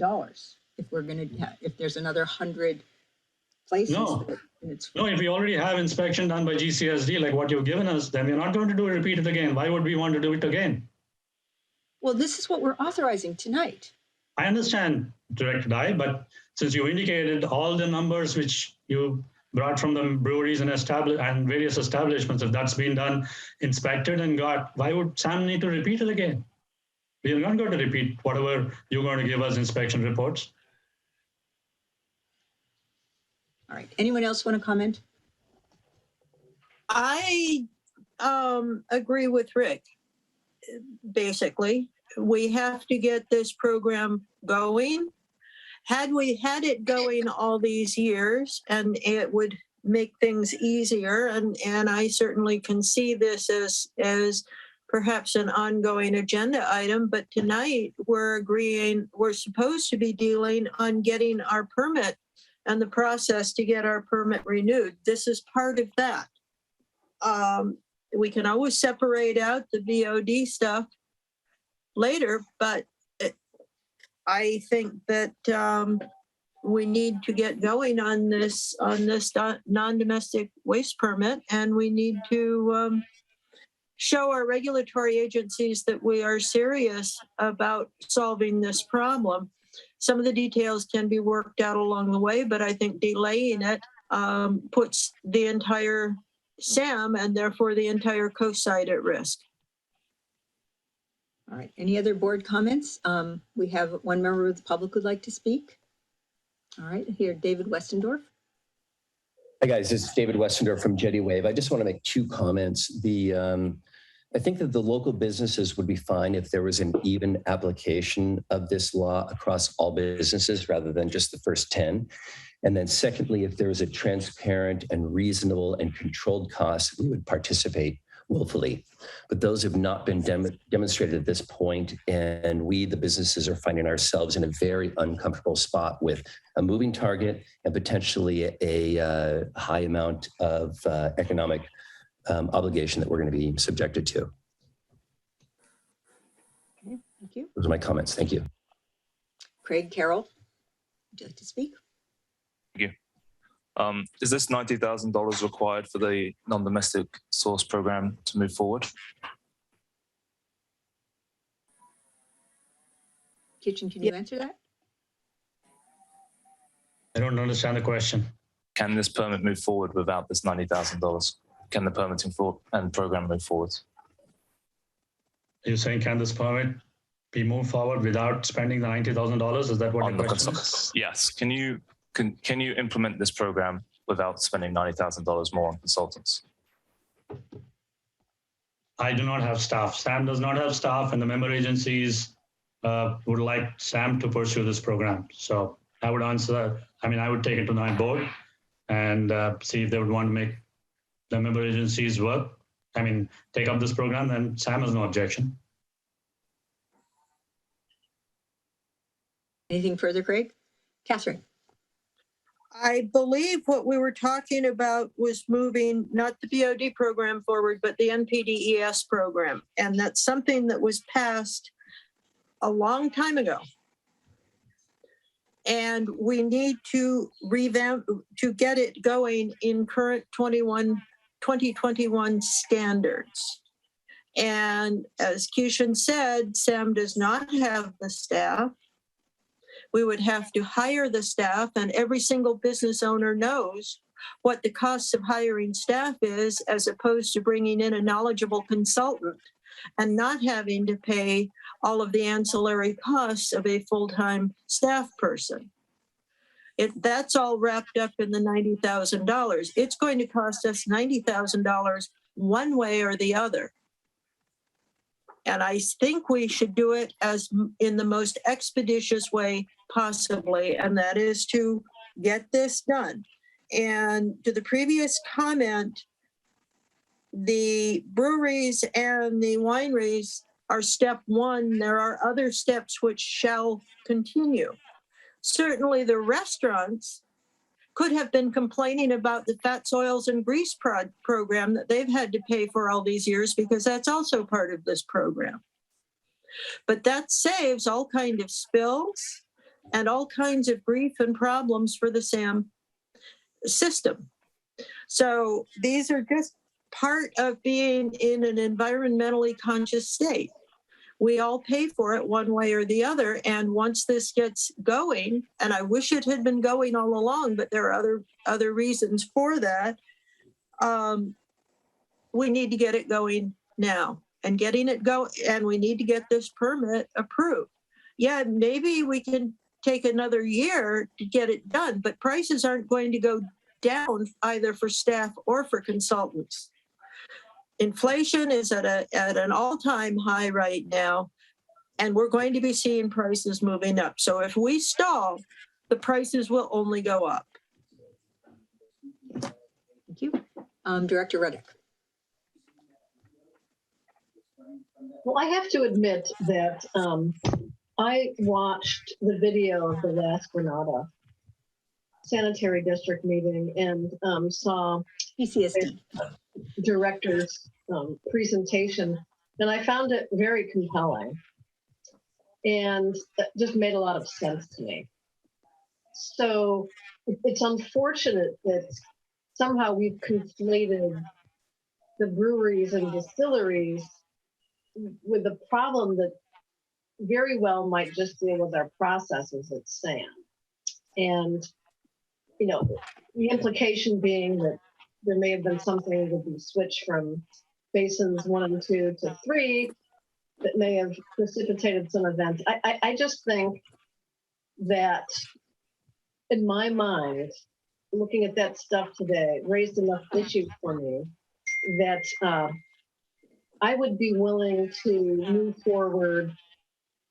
if we're going to if there's another 100 places. No, if we already have inspection done by GCSD like what you've given us, then we're not going to repeat it again. Why would we want to do it again? Well, this is what we're authorizing tonight. I understand, Director Dye, but since you indicated all the numbers which you brought from the breweries and various establishments, if that's been done, inspected and got, why would SAM need to repeat it again? We are not going to repeat whatever you're going to give us inspection reports. All right. Anyone else want to comment? I agree with Rick. Basically, we have to get this program going. Had we had it going all these years, and it would make things easier, and I certainly can see this as perhaps an ongoing agenda item, but tonight we're supposed to be dealing on getting our permit and the process to get our permit renewed. This is part of that. We can always separate out the VOD stuff later, but I think that we need to get going on this non-domestic waste permit, and we need to show our regulatory agencies that we are serious about solving this problem. Some of the details can be worked out along the way, but I think delaying it puts the entire SAM and therefore the entire Coastside at risk. All right. Any other board comments? We have one member of the public who'd like to speak. All right. Here, David Westendorf. Hi, guys. This is David Westendorf from Jetty Wave. I just want to make 2 comments. I think that the local businesses would be fine if there was an even application of this law across all businesses rather than just the first 10. And then secondly, if there was a transparent and reasonable and controlled cost, we would participate willfully. But those have not been demonstrated at this point, and we, the businesses, are finding ourselves in a very uncomfortable spot with a moving target and potentially a high amount of economic obligation that we're going to be subjected to. Okay. Thank you. Those are my comments. Thank you. Craig, Carol, would you like to speak? Is this $90,000 required for the non-domestic source program to move forward? Kitchen, can you answer that? I don't understand the question. Can this permit move forward without this $90,000? Can the permitting and program move forward? Are you saying can this permit be moved forward without spending the $90,000? Is that what your question is? Yes. Can you implement this program without spending $90,000 more on consultants? I do not have staff. Sam does not have staff, and the member agencies would like Sam to pursue this program. So I would answer that. I mean, I would take it to my board and see if they would want to make the member agencies work. I mean, take up this program, then Sam has no objection. Anything further, Craig? Catherine? I believe what we were talking about was moving not the BOD program forward, but the NPDES program. And that's something that was passed a long time ago. And we need to revamp, to get it going in current 2021 standards. And as Keishan said, Sam does not have the staff. We would have to hire the staff, and every single business owner knows what the cost of hiring staff is, as opposed to bringing in a knowledgeable consultant and not having to pay all of the ancillary costs of a full-time staff person. That's all wrapped up in the $90,000. It's going to cost us $90,000 one way or the other. And I think we should do it as in the most expeditious way possibly, and that is to get this done. And to the previous comment, the breweries and the wineries are step one. There are other steps which shall continue. Certainly the restaurants could have been complaining about the fats, oils, and grease program that they've had to pay for all these years, because that's also part of this program. But that saves all kinds of spills and all kinds of grief and problems for the SAM system. So these are just part of being in an environmentally conscious state. We all pay for it one way or the other. And once this gets going, and I wish it had been going all along, but there are other reasons for that, we need to get it going now. And getting it go, and we need to get this permit approved. Yeah, maybe we can take another year to get it done, but prices aren't going to go down either for staff or for consultants. Inflation is at an all-time high right now, and we're going to be seeing prices moving up. So if we stall, the prices will only go up. Thank you. Director Reddick. Well, I have to admit that I watched the video of the last Granada Sanitary District meeting and saw PCSD director's presentation, and I found it very compelling, and it just made a lot of sense to me. So it's unfortunate that somehow we've conflated the breweries and distilleries with a problem that very well might just deal with our processes at SAM. And, you know, the implication being that there may have been something that be switched from basins 1 and 2 to 3 that may have precipitated some events. I just think that, in my mind, looking at that stuff today, raised enough issues for me that I would be willing to move forward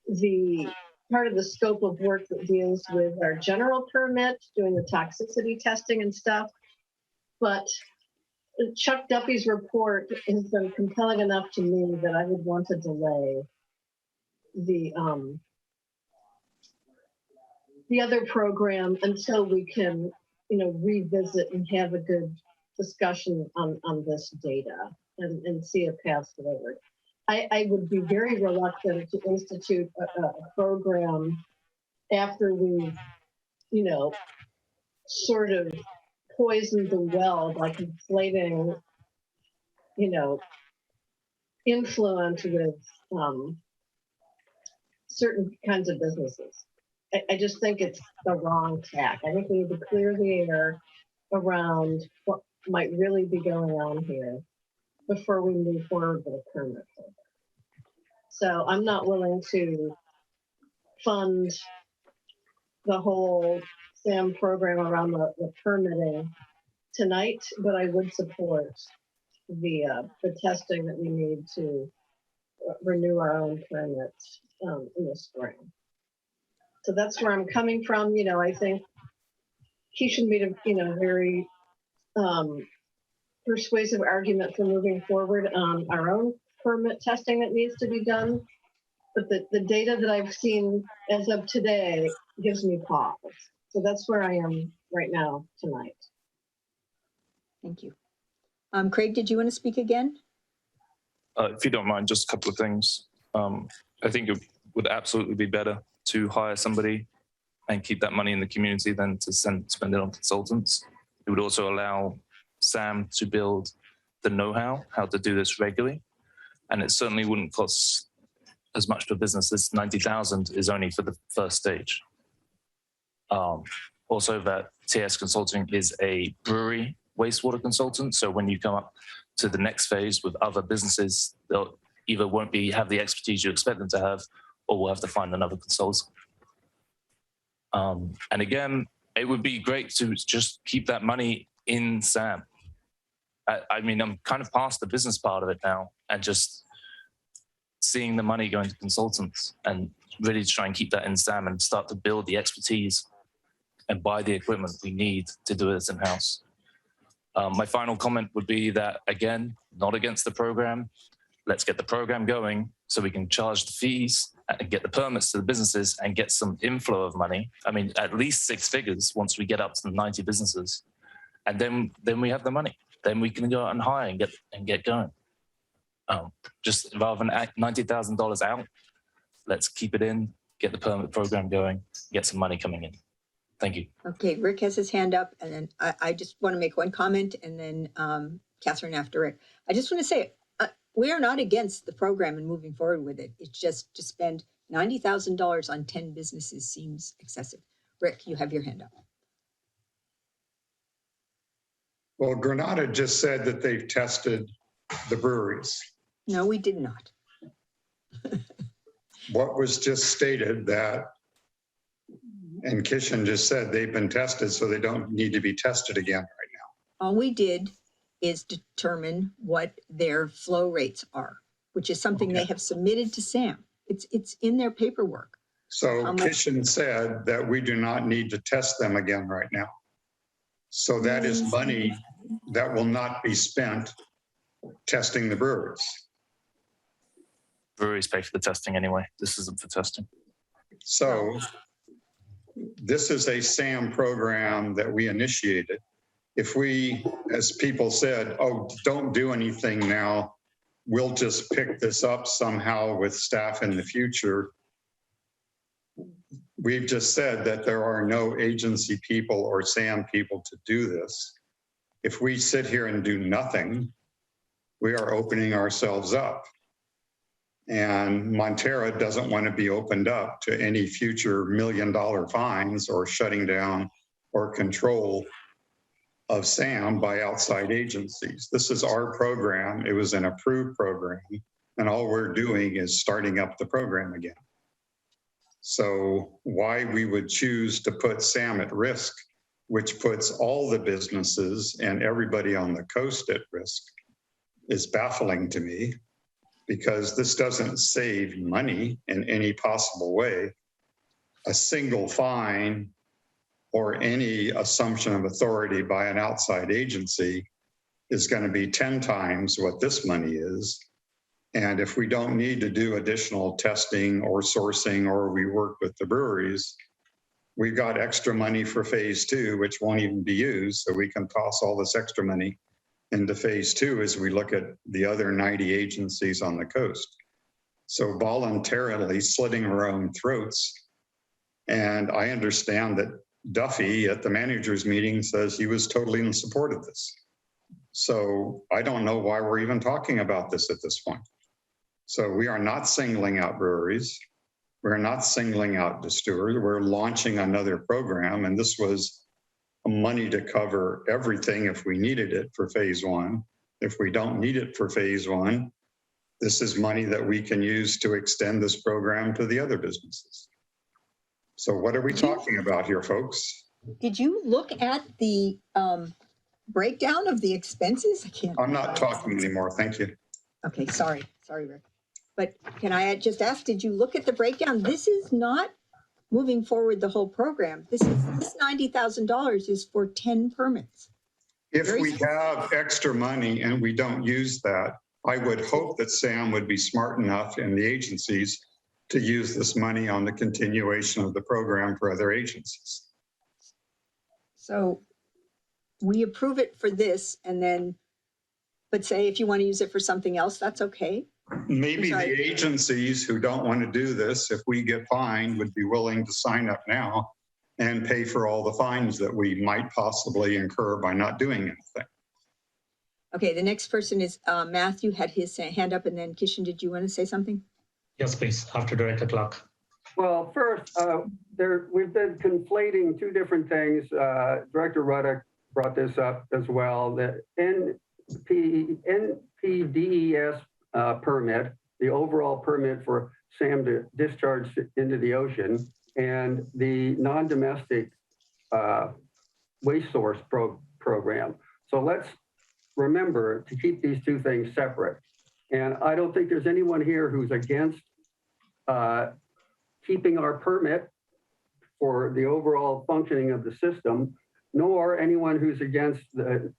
the part of the scope of work that deals with our general permit, doing the toxicity testing and stuff. But Chuck Duffy's report has been compelling enough to me that I would want to delay the other program until we can, you know, revisit and have a good discussion on this data and see a path forward. I would be very reluctant to institute a program after we, you know, sort of poisoned the well by conflating, you know, influence with certain kinds of businesses. I just think it's the wrong tack. I think we need to clear the air around what might really be going on here before we move forward with a permit. So I'm not willing to fund the whole SAM program around the permitting tonight, but I would support the testing that we need to renew our own permits in the spring. So that's where I'm coming from. You know, I think Keisha made a, you know, very persuasive argument for moving forward on our own permit testing that needs to be done. But the data that I've seen as of today gives me pause. So that's where I am right now tonight. Thank you. Craig, did you want to speak again? If you don't mind, just a couple of things. I think it would absolutely be better to hire somebody and keep that money in the community than to spend it on consultants. It would also allow Sam to build the know-how, how to do this regularly. And it certainly wouldn't cost as much to a business. This 90,000 is only for the first stage. Also that TS Consulting is a brewery wastewater consultant. So when you come up to the next phase with other businesses, they'll either won't have the expertise you expect them to have, or we'll have to find another consultant. And again, it would be great to just keep that money in SAM. I mean, I'm kind of past the business part of it now, and just seeing the money going to consultants and really try and keep that in SAM and start to build the expertise and buy the equipment we need to do this in-house. My final comment would be that, again, not against the program. Let's get the program going so we can charge the fees and get the permits to the businesses and get some inflow of money. I mean, at least 6 figures once we get up to 90 businesses. And then we have the money. Then we can go out and hire and get going. Just rather than $90,000 out, let's keep it in, get the permit program going, get some money coming in. Thank you. Okay, Rick has his hand up, and then I just want to make one comment, and then Catherine after Rick. I just want to say, we are not against the program and moving forward with it. It's just to spend $90,000 on 10 businesses seems excessive. Rick, you have your hand up. Well, Granada just said that they've tested the breweries. No, we did not. What was just stated that, and Kishan just said they've been tested, so they don't need to be tested again right now. All we did is determine what their flow rates are, which is something they have submitted to SAM. It's in their paperwork. So Kishan said that we do not need to test them again right now. So that is money that will not be spent testing the breweries. Breweries pay for the testing anyway. This isn't for testing. So this is a SAM program that we initiated. If we, as people said, oh, don't do anything now, we'll just pick this up somehow with staff in the future. We've just said that there are no agency people or SAM people to do this. If we sit here and do nothing, we are opening ourselves up. And Montera doesn't want to be opened up to any future $1 million fines or shutting down or control of SAM by outside agencies. This is our program. It was an approved program. And all we're doing is starting up the program again. So why we would choose to put SAM at risk, which puts all the businesses and everybody on the coast at risk, is baffling to me, because this doesn't save money in any possible way. A single fine or any assumption of authority by an outside agency is going to be 10 times what this money is. And if we don't need to do additional testing or sourcing, or we work with the breweries, we've got extra money for phase 2, which won't even be used. So we can toss all this extra money into phase two as we look at the other 90 agencies on the coast. So voluntarily slitting our own throats. And I understand that Duffy at the managers meeting says he was totally in support of this. So I don't know why we're even talking about this at this point. So we are not singling out breweries. We're not singling out distillers. We're launching another program. And this was money to cover everything if we needed it for phase one. If we don't need it for phase one, this is money that we can use to extend this program to the other businesses. So what are we talking about here, folks? Did you look at the breakdown of the expenses? I can't. I'm not talking anymore. Thank you. Okay, sorry, Rick. But can I just ask, did you look at the breakdown? This is not moving forward the whole program. This $90,000 is for 10 permits. If we have extra money and we don't use that, I would hope that Sam would be smart enough in the agencies to use this money on the continuation of the program for other agencies. So we approve it for this and then, but say if you want to use it for something else, that's okay. Maybe the agencies who don't want to do this, if we get fined, would be willing to sign up now and pay for all the fines that we might possibly incur by not doing anything. Okay, the next person is Matthew had his hand up, and then Kishan, did you want to say something? Yes, please, after Director Clark. Well, first, we've been conflating two different things. Director Ruddock brought this up as well. The NPDES permit, the overall permit for SAM to discharge into the ocean, and the non-domestic waste source program. So let's remember to keep these two things separate. And I don't think there's anyone here who's against keeping our permit for the overall functioning of the system, nor anyone who's against the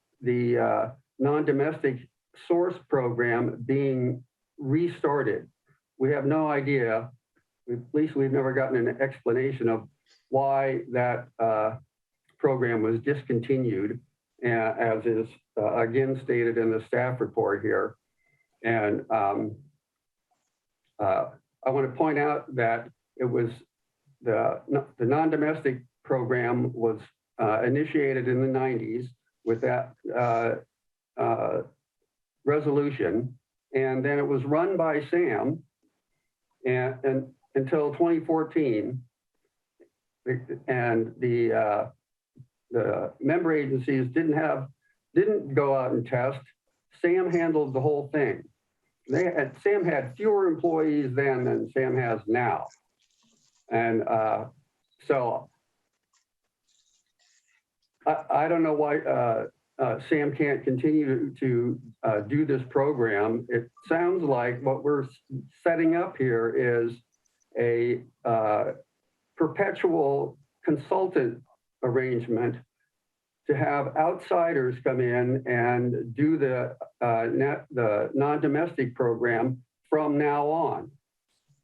non-domestic source program being restarted. We have no idea, at least we've never gotten an explanation of why that program was discontinued, as is again stated in the staff report here. And I want to point out that it was the non-domestic program was initiated in the 90s with that resolution, and then it was run by SAM and until 2014, and the member agencies didn't go out and test. SAM handled the whole thing. SAM had fewer employees then than SAM has now. And so I don't know why SAM can't continue to do this program. It sounds like what we're setting up here is a perpetual consultant arrangement to have outsiders come in and do the non-domestic program from now on.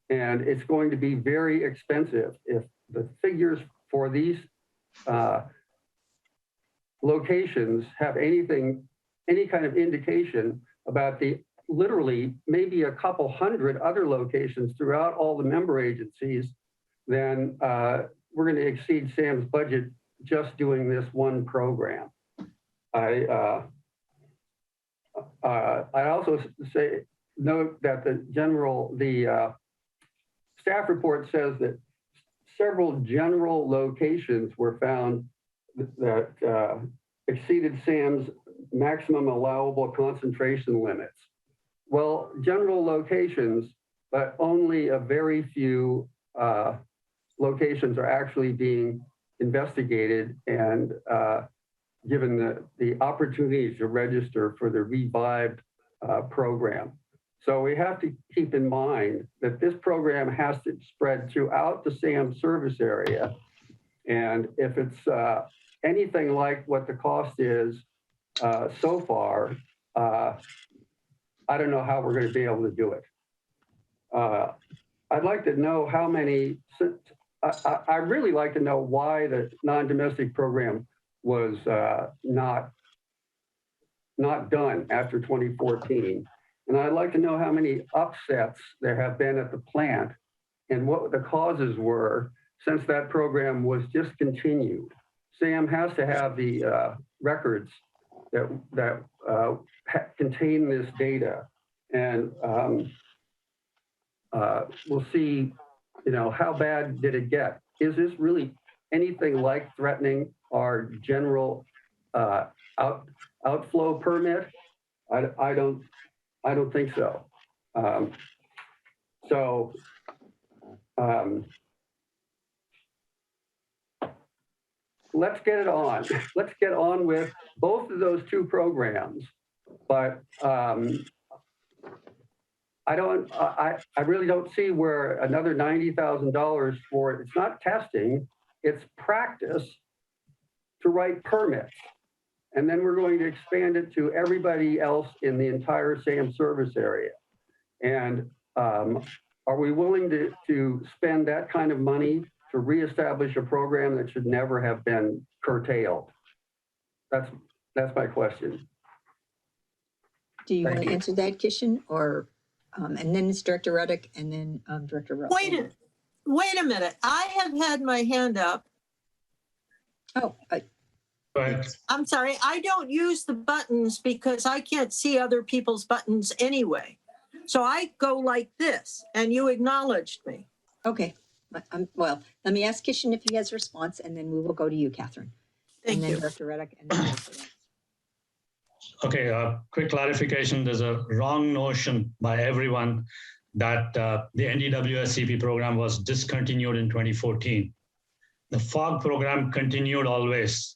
And it's going to be very expensive. If the figures for these locations have any kind of indication about the literally maybe a couple hundred other locations throughout all the member agencies, then we're going to exceed SAM's budget just doing this one program. I also note that the staff report says that several general locations were found that exceeded SAM's maximum allowable concentration limits. Well, general locations, but only a very few locations are actually being investigated and given the opportunity to register for the revived program. So we have to keep in mind that this program has to spread throughout the SAM service area. And if it's anything like what the cost is so far, I don't know how we're going to be able to do it. I'd like to know how many, I really like to know why the non-domestic program was not not done after 2014. And I'd like to know how many upsets there have been at the plant and what the causes were since that program was discontinued. Sam has to have the records that contain this data. And we'll see, how bad did it get? Is this really anything like threatening our general outflow permit? I don't think so. Let's get it on. Let's get on with both of those two programs. But I really don't see where another $90,000 for it. It's not testing, it's practice to write permits. And then we're going to expand it to everybody else in the entire SAM service area. And are we willing to spend that kind of money to reestablish a program that should never have been curtailed? That's my question. Do you want Thank to you. answer that, Kishan, or and then it's Director Reddick and then Director Russell? Wait a minute. I have had my hand up. Oh, But I'm sorry. I don't use the buttons because I can't see other people's buttons anyway. So I go like this, and you acknowledged me. okay. Well, let me ask Kishan if he has a response, and then we will go to you, Catherine. Thank and then you. Director Reddick and then Director Russell. okay, quick clarification. There's a wrong notion by everyone that the NDWSCP program was discontinued in 2014. The FOG program continued always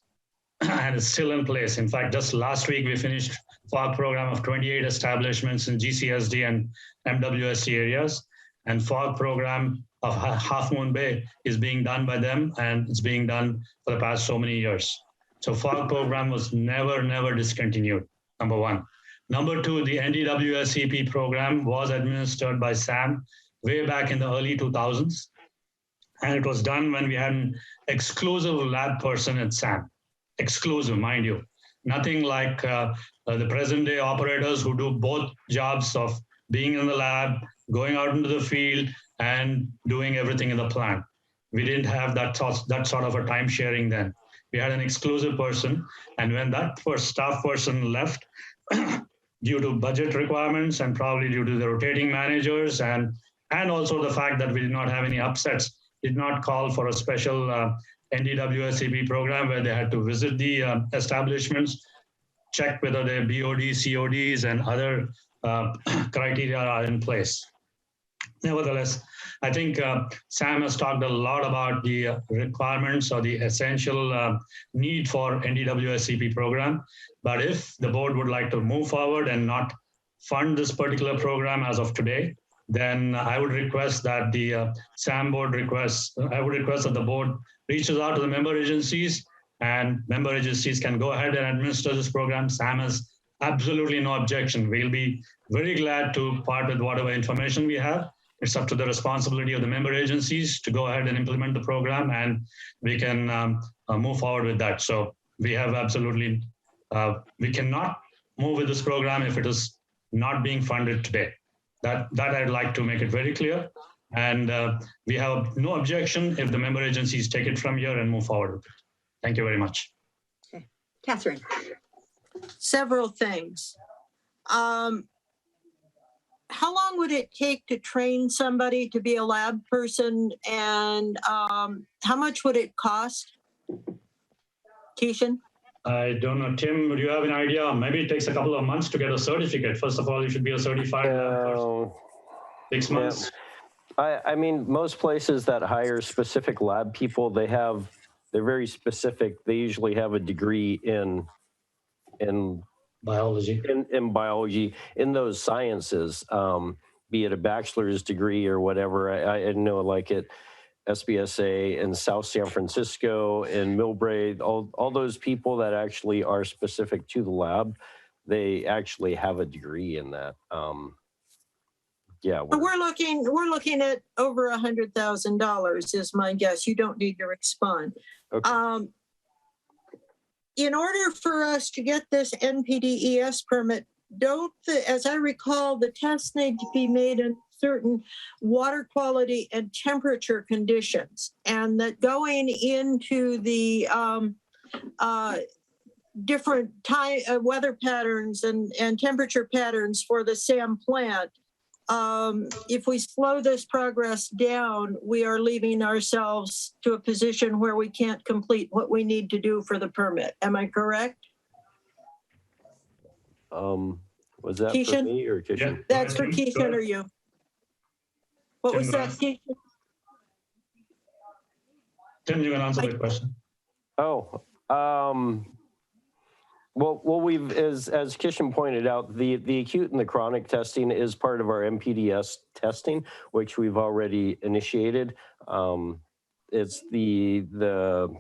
and is still in place. In fact, just last week we finished FOG program of 28 establishments in GCSD and MWSC areas, and FOG program of Half Moon Bay is being done by them, and it's being done for the past so many years. So FOG program was never discontinued, number one. Number two, the NDWSCP program was administered by SAM way back in the early 2000s. And it was done when we had an exclusive lab person at SAM. Exclusive, mind you. Nothing like the present day operators who do both jobs of being in the lab, going out into the field, and doing everything in the plant. We didn't have that sort of a time sharing then. We had an exclusive person. And when that first staff person left, due to budget requirements and probably due to the rotating managers and also the fact that we did not have any upsets, did not call for a special NDWSCP program where they had to visit the establishments, check whether their BOD, CODs, and other criteria are in place. Nevertheless, I think Sam has talked a lot about the requirements or the essential need for NDWSCP program. But if the board would like to move forward and not fund this particular program as of today, then I would request that the SAM board I would request that the board reaches out to the member agencies, and member agencies can go ahead and administer this program. SAM has absolutely no objection. We'll be very glad to part with whatever information we have. It's up to the responsibility of the member agencies to go ahead and implement the program, and we can move forward with that. So we have absolutely, we cannot move with this program if it is not being funded today. That I'd like to make it very clear. And we have no objection if the member agencies take it from here and move forward with it. Thank you very much. Okay. Catherine. Several things. How long would it take to train somebody to be a lab person, and how much would it cost? Kishan? I don't know. Tim, do you have an idea? Maybe it takes a couple of months to get a certificate. First of all, you should be a certified lab person. 6 months. I mean, most places that hire specific lab people, they're very specific. They usually have a degree in biology, in biology, in those sciences, be it a bachelor's degree or whatever. I know, like at SBSA in South San Francisco, in Millbrae, all those people that actually are specific to the lab, they actually have a degree in that. Yeah, we're looking at over $100,000 is my guess. You don't need to respond. Okay. in order for us to get this NPDES permit, as I recall, the tests need to be made in certain water quality and temperature conditions, and that going into the different weather patterns and temperature patterns for the SAM plant, if we slow this progress down, we are leaving ourselves to a position where we can't complete what we need to do for the permit. Am I correct? Was that for Keishan? me or Kishan? Yeah. That's for Go ahead. Keishan or you? What was that, Keishan? Tim, you can answer that question. Oh, well, we've, as Kishan pointed out, the acute and the chronic testing is part of our MPDS testing, which we've already initiated. It's the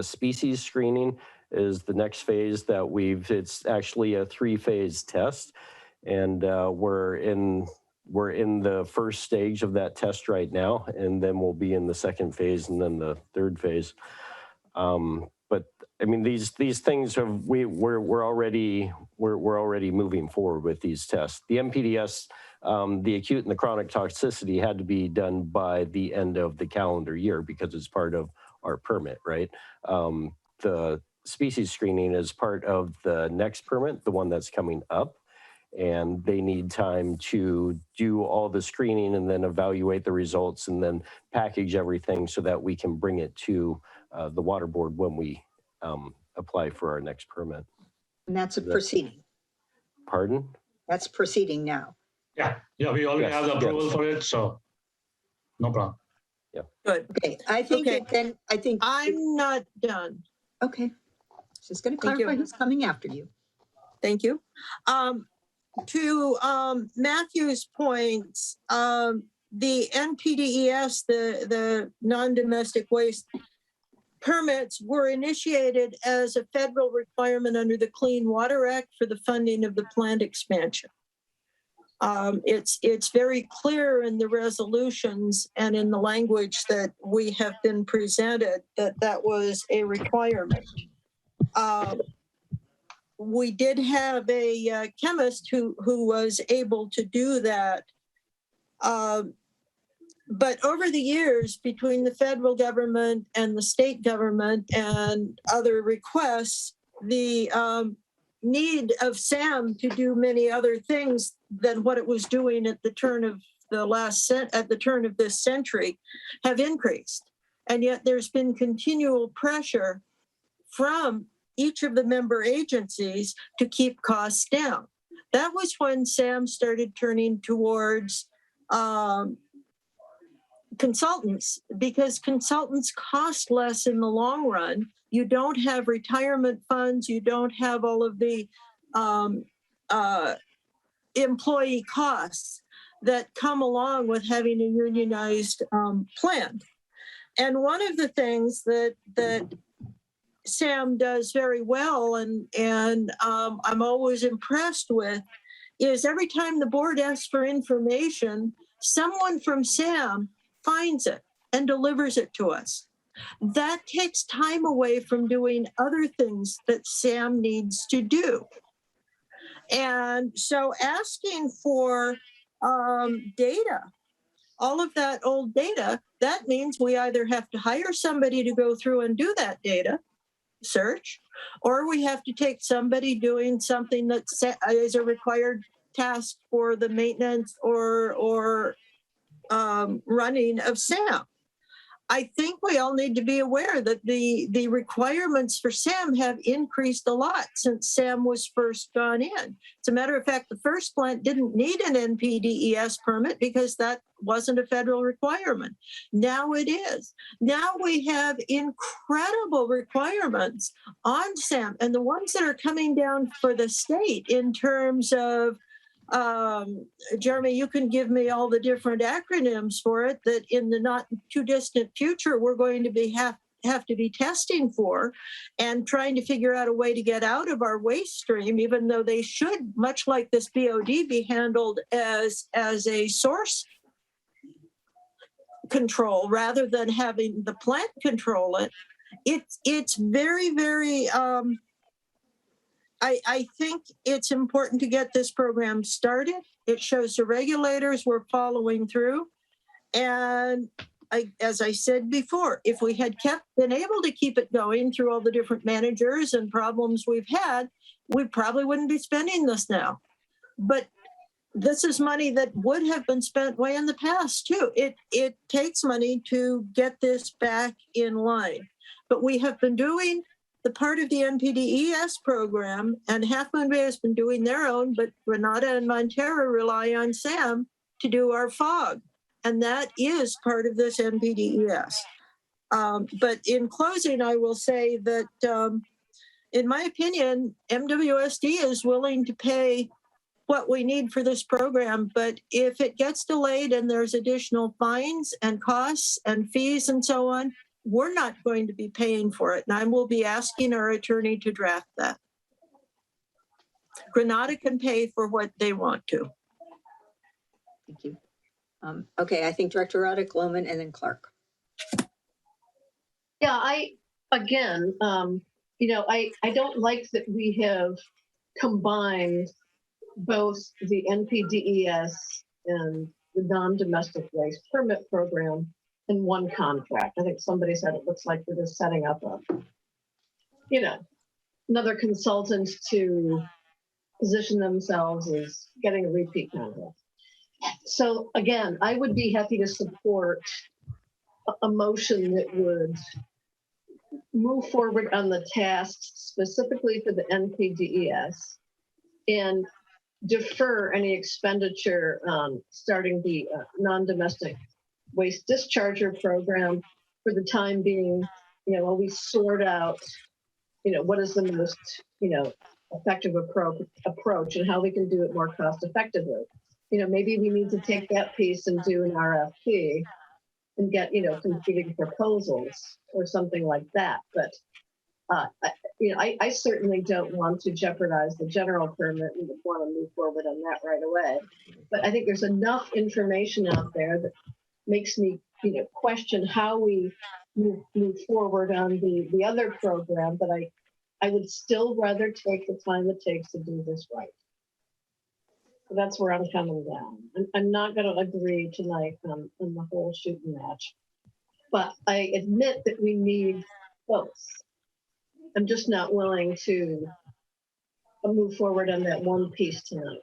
species screening is the next phase that it's actually a 3-phase test. And we're in the first stage of that test right now, and then we'll be in the second phase and then the third phase. But I mean, these things we're already moving forward with these tests. The MPDS, the acute and the chronic toxicity had to be done by the end of the calendar year because it's part of our permit, right? The species screening is part of the next permit, the one that's coming up. And they need time to do all the screening and then evaluate the results and then package everything so that we can bring it to the water board when we apply for our next permit. And that's a proceeding. Pardon? That's proceeding now. Yeah, we already have the approval for it, so no problem. Good. Okay, I think Okay. that I'm not done. okay. Just going to Thank you. clarify who's coming after you. Thank you. To Matthew's points, the NPDES, the non-domestic waste permits were initiated as a federal requirement under the Clean Water Act for the funding of the plant expansion. It's very clear in the resolutions and in the language that we have been presented that was a requirement. We did have a chemist who was able to do that. But over the years, between the federal government and the state government and other requests, the need of SAM to do many other things than what it was doing at the turn of this century have increased. And yet there's been continual pressure from each of the member agencies to keep costs down. That was when SAM started turning towards consultants, because consultants cost less in the long run. You don't have retirement funds. You don't have all of the employee costs that come along with having a unionized plant. And one of the things that SAM does very well, and I'm always impressed with, is every time the board asks for information, someone from SAM finds it and delivers it to us. That takes time away from doing other things that SAM needs to do. And so asking for data, all of that old data, that means we either have to hire somebody to go through and do that data search, or we have to take somebody doing something that is a required task for the maintenance or running of SAM. I think we all need to be aware that the requirements for SAM have increased a lot since SAM was first gone in. As a matter of fact, the first plant didn't need an NPDES permit because that wasn't a federal requirement. Now it is. Now we have incredible requirements on SAM, and the ones that are coming down for the state in terms of Jeremy, you can give me all the different acronyms for it that in the not too distant future we're going to be have to be testing for and trying to figure out a way to get out of our waste stream, even though they should, much like this BOD, be handled as a source control rather than having the plant control it. It's very, very, I think it's important to get this program started. It shows the regulators we're following through. And as I said before, if we had been able to keep it going through all the different managers and problems we've had, we probably wouldn't be spending this now. But this is money that would have been spent way in the past too. It takes money to get this back in line. But we have been doing the part of the NPDES program, and Half Moon Bay has been doing their own, but Grenada and Montero rely on SAM to do our fog. And that is part of this NPDES. But in closing, I will say that, in my opinion, MWSD is willing to pay what we need for this program. But if it gets delayed and there's additional fines and costs and fees and so on, we're not going to be paying for it. And I will be asking our attorney to draft that. Grenada can pay for what they want to. Thank you. Okay, I think Director Roddick, Lohman, and then Clark. Yeah, I don't like that we have combined both the NPDES and the non-domestic waste permit program in one contract. I think somebody said it looks like we're just setting up another consultant to position themselves as getting a repeat contract. So again, I would be happy to support a motion that would move forward on the tasks specifically for the NPDES and defer any expenditure starting the non-domestic waste discharger program for the time being, while we sort out, what is the most, effective approach and how we can do it more cost effectively. Maybe we need to take that piece and do an RFP and get, competing proposals or something like that. But, I certainly don't want to jeopardize the general permit and want to move forward on that right away. But I think there's enough information out there that makes me, question how we move forward on the other program. But I would still rather take the time it takes to do this right. So that's where I'm coming down. I'm not going to agree tonight on the whole shooting match, but I admit that we need both. I'm just not willing to move forward on that one piece tonight.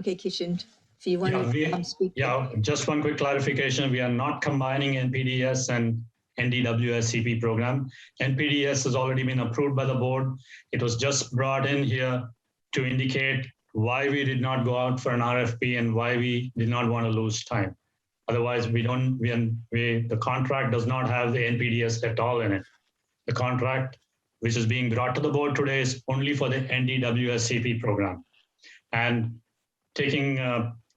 Okay, Kishan, if you want to speak. Yeah, just one quick clarification. We are not combining NPDES and NDWSCP program. NPDES has already been approved by the board. It was just brought in here to indicate why we did not go out for an RFP and why we did not want to lose time. Otherwise, the contract does not have the NPDES at all in it. The contract, which is being brought to the board today, is only for the NDWSCP program. And taking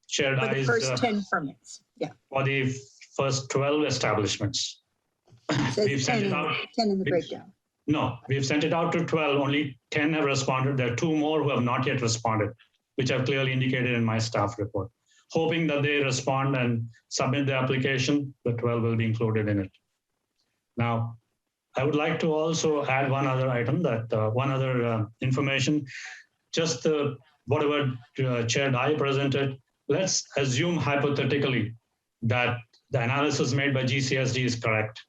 shared for the eyes first 10 permits, yeah. For the first 12 establishments. We've sent it out. 10 in the breakdown. No, we've sent it out to 12. Only 10 have responded. There are 2 more who have not yet responded, which I've clearly indicated in my staff report. Hoping that they respond and submit the application, the 12 will be included in it. Now, I would like to also add one other item, information. Just whatever Chair Dai presented, let's assume hypothetically that the analysis made by GCSD is correct.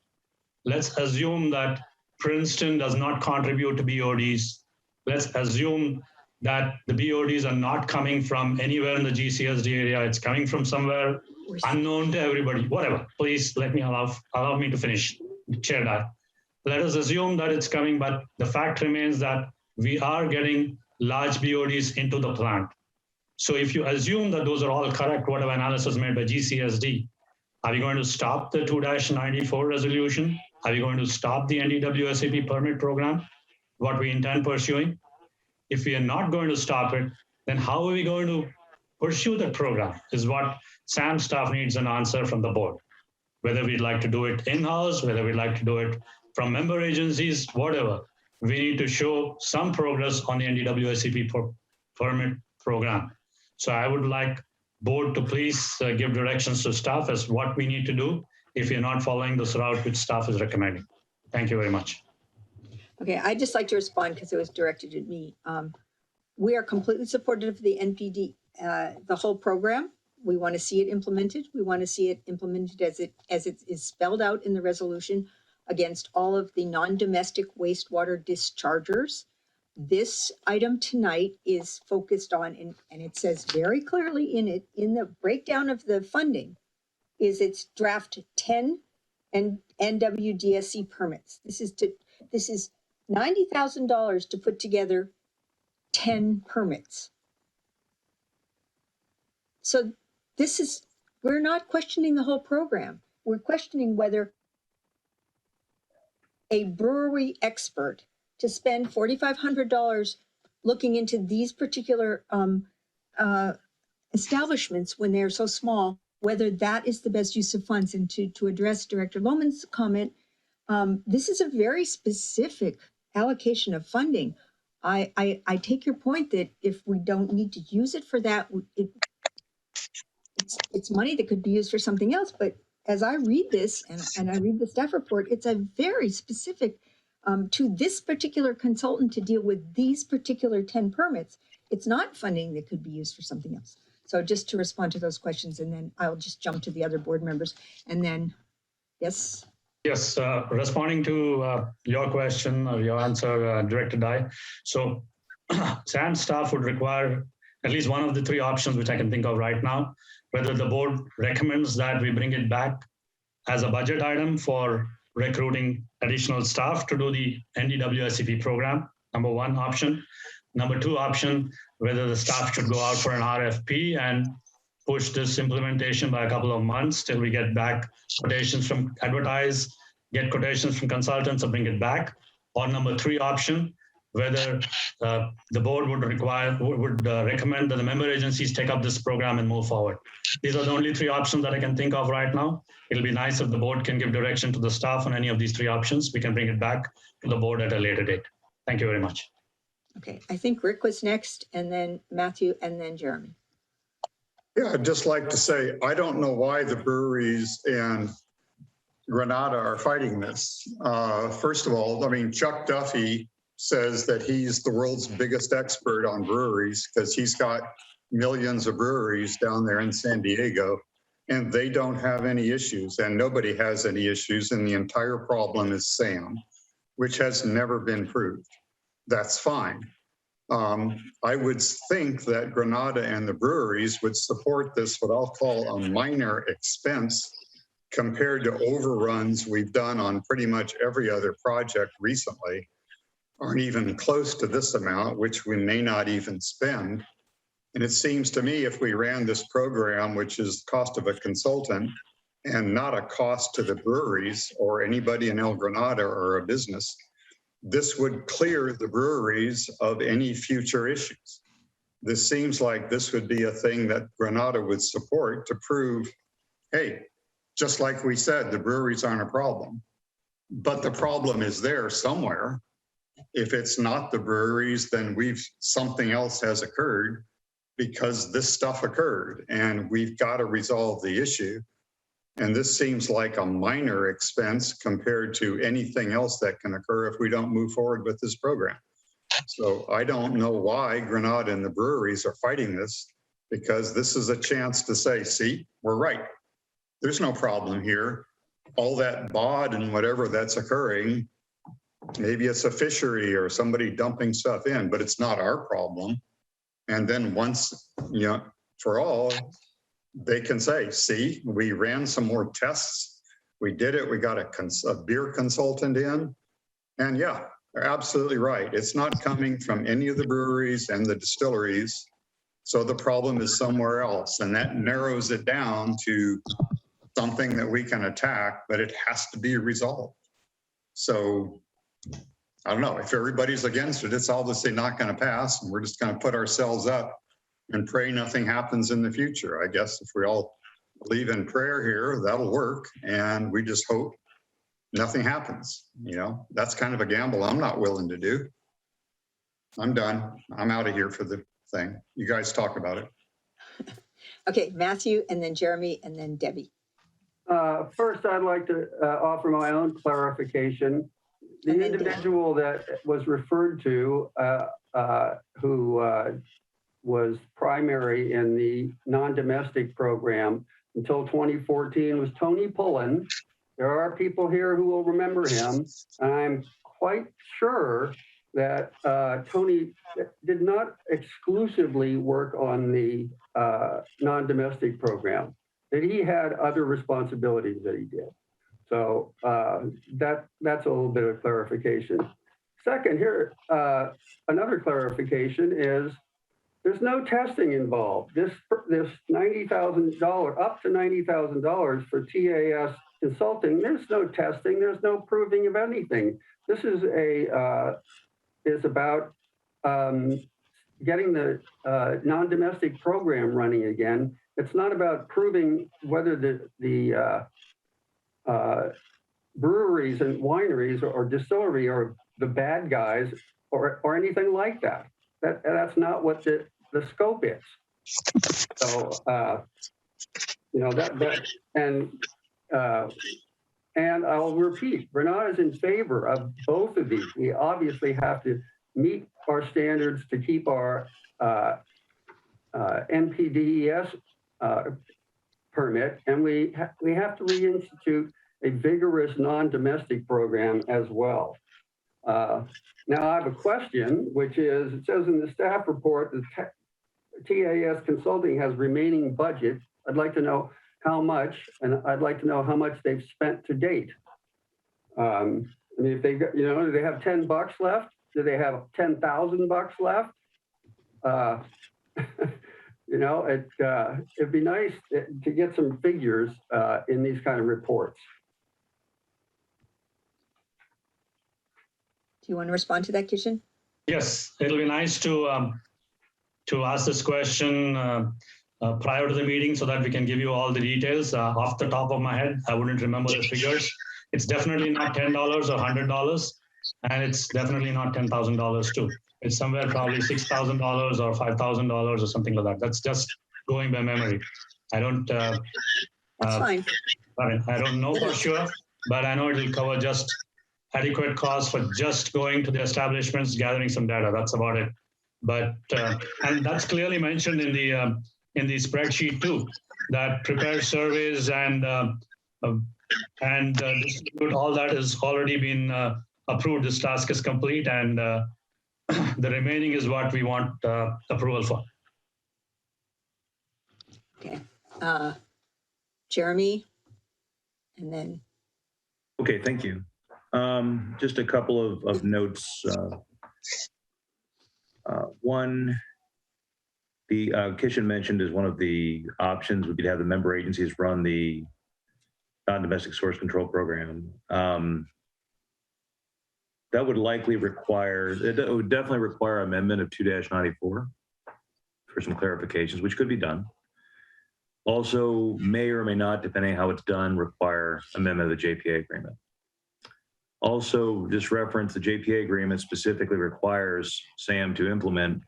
Let's assume that Princeton does not contribute to BODs. Let's assume that the BODs are not coming from anywhere in the GCSD area. It's coming from somewhere unknown to everybody, whatever. Please let me allow me to finish, Chair Dai. Let us assume that it's coming, but the fact remains that we are getting large BODs into the plant. So if you assume that those are all correct, whatever analysis made by GCSD, are you going to stop the 2-94 resolution? Are you going to stop the NDWSCP permit program, what we intend pursuing? If we are not going to stop it, then how are we going to pursue that program is what SAM staff needs an answer from the board. Whether we'd like to do it in-house, whether we'd like to do it from member agencies, whatever, we need to show some progress on the NDWSCP permit program. So I would like board to please give directions to staff as what we need to do if you're not following this route which staff is recommending. Thank you very much. Okay, I'd just like to respond because it was directed at me. We are completely supportive of the NPD, the whole program. We want to see it implemented. We want to see it implemented as it is spelled out in the resolution against all of the non-domestic wastewater dischargers. This item tonight is focused on, and it says very clearly in it, in the breakdown of the funding, is it's draft 10 and NWDSC permits. This is $90,000 to put together 10 permits. So we're not questioning the whole program. We're questioning whether a brewery expert to spend $4,500 looking into these particular establishments when they're so small, whether that is the best use of funds. And to address Director Lohman's comment, this is a very specific allocation of funding. I take your point that if we don't need to use it for that, it's money that could be used for something else. But as I read this and I read the staff report, it's a very specific to this particular consultant to deal with these particular 10 permits. It's not funding that could be used for something else. So just to respond to those questions, and then I'll just jump to the other board members. And then, yes. Yes, responding to your question or your answer, Director Dye. So SAM staff would require at least one of the three options, which I can think of right now, whether the board recommends that we bring it back as a budget item for recruiting additional staff to do the NDWSCP program, number one option. Number two option, whether the staff should go out for an RFP and push this implementation by a couple of months till we get back quotations from advertise, get quotations from consultants and bring it back. Or number three option, whether the board would recommend that the member agencies take up this program and move forward. These are the only three options that I can think of right now. It'll be nice if the board can give direction to the staff on any of these three options. We can bring it back to the board at a later date. Thank you very much. Okay, I think Rick was next, and then Matthew, and then Jeremy. Yeah, I'd just like to say, I don't know why the breweries and Granada are fighting this. First of all, I mean, Chuck Duffy says that he's the world's biggest expert on breweries because he's got millions of breweries down there in San Diego, and they don't have any issues, and nobody has any issues, and the entire problem is SAM, which has never been proved. That's fine. I would think that Granada and the breweries would support this, what I'll call a minor expense compared to overruns we've done on pretty much every other project recently, aren't even close to this amount, which we may not even spend. And it seems to me if we ran this program, which is the cost of a consultant and not a cost to the breweries or anybody in El Granada or a business, this would clear the breweries of any future issues. This seems like this would be a thing that Granada would support to prove, hey, just like we said, the breweries aren't a problem, but the problem is there somewhere. If it's not the breweries, then something else has occurred because this stuff occurred and we've got to resolve the issue. And this seems like a minor expense compared to anything else that can occur if we don't move forward with this program. So I don't know why Granada and the breweries are fighting this, because this is a chance to say, see, we're right. There's no problem here. All that BOD and whatever that's occurring, maybe it's a fishery or somebody dumping stuff in, but it's not our problem. And then once, for all, they can say, see, we ran some more tests. We did it. We got a beer consultant in. And yeah, they're absolutely right. It's not coming from any of the breweries and the distilleries. So the problem is somewhere else. And that narrows it down to something that we can attack, but it has to be resolved. So I don't know, if everybody's against it, it's obviously not going to pass. And we're just going to put ourselves up and pray nothing happens in the future. I guess if we all believe in prayer here, that'll work. And we just hope nothing happens. That's kind of a gamble I'm not willing to do. I'm done. I'm out of here for the thing. You guys talk about it. Okay, Matthew, and then Jeremy, and then Debbie. First, I'd like to offer my own clarification. The individual that was referred to, who was primary in the non-domestic program until 2014 was Tony Pullen. There are people here who will remember him. And I'm quite sure that Tony did not exclusively work on the non-domestic program, that he had other responsibilities that he did. So that's a little bit of clarification. Second, here, another clarification is there's no testing involved. This $90,000, up to $90,000 for TAS consulting, there's no testing, there's no proving of anything. This is about getting the non-domestic program running again. It's not about proving whether the breweries and wineries or distillery are the bad guys or anything like that. That's not what the scope is. So and I'll repeat, Renata is in favor of both of these. We obviously have to meet our standards to keep our NPDES permit, and we have to reinstitute a vigorous non-domestic program as well. Now I have a question, which is, it says in the staff report that TAS Consulting has remaining budget. I'd like to know how much, and I'd like to know how much they've spent to date. I mean, if they, do they have $10 left? Do they have $10,000 left? It'd be nice to get some figures in these kind of reports. Do you want to respond to that, Kishan? Yes, it'll be nice to ask this question prior to the meeting so that we can give you all the details. Off the top of my head, I wouldn't remember the figures. It's definitely not $10 or $100, and it's definitely not $10,000 too. It's somewhere probably $6,000 or $5,000 or something like that. That's just going by memory. I don't. That's fine. I don't know for sure, but I know it will cover just adequate costs for just going to the establishments, gathering some data. That's about it. But and that's clearly mentioned in the spreadsheet too, that prepare surveys and distribute all that has already been approved. This task is complete, and the remaining is what we want approval for. Okay. Jeremy, and then. Okay, thank you. Just a couple of notes. One, the Kishan mentioned as one of the options, we could have the member agencies run the non-domestic source control program. That would likely require, it would definitely require amendment of 2-94 for some clarifications, which could be done. Also may or may not, depending on how it's done, require amendment of the JPA agreement. Also, just reference the JPA agreement specifically requires SAM to implement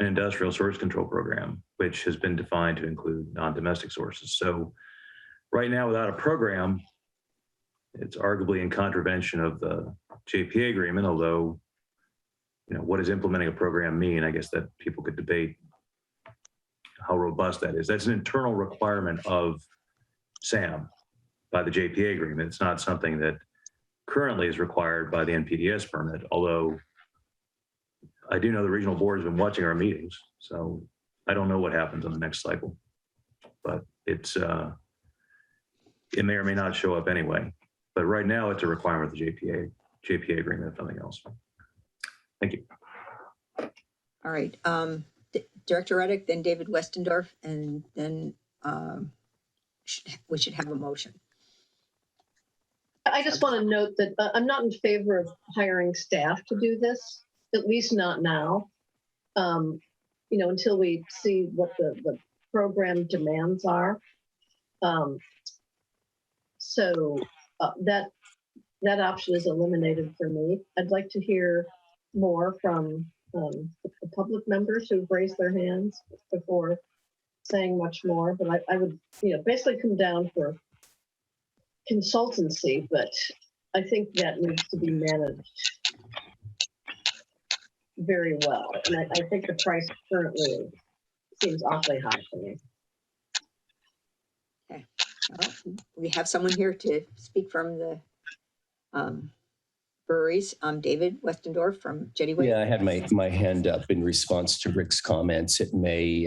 an industrial source control program, which has been defined to include non-domestic sources. So right now, without a program, it's arguably in contravention of the JPA agreement, although, what does implementing a program mean? I guess that people could debate how robust that is. That's an internal requirement of SAM by the JPA agreement. It's not something that currently is required by the NPDES permit, although I do know the regional board has been watching our meetings, so I don't know what happens on the next cycle, but it may or may not show up anyway. But right now it's a requirement of the JPA agreement, if nothing else. Thank you. All right. Director Reddick, then David Westendorf, and then we should have a motion. I just want to note that I'm not in favor of hiring staff to do this, at least not now. Until we see what the program demands are. So that option is eliminated for me. I'd like to hear more from the public members who've raised their hands before saying much more, but I would basically come down for consultancy, but I think that needs to be managed very well. And I think the price currently seems awfully high for me. Well, we have someone here to speak from the breweries. David Westendorf from Jetty Wave. Yeah, I had my hand up in response to Rick's comments. It may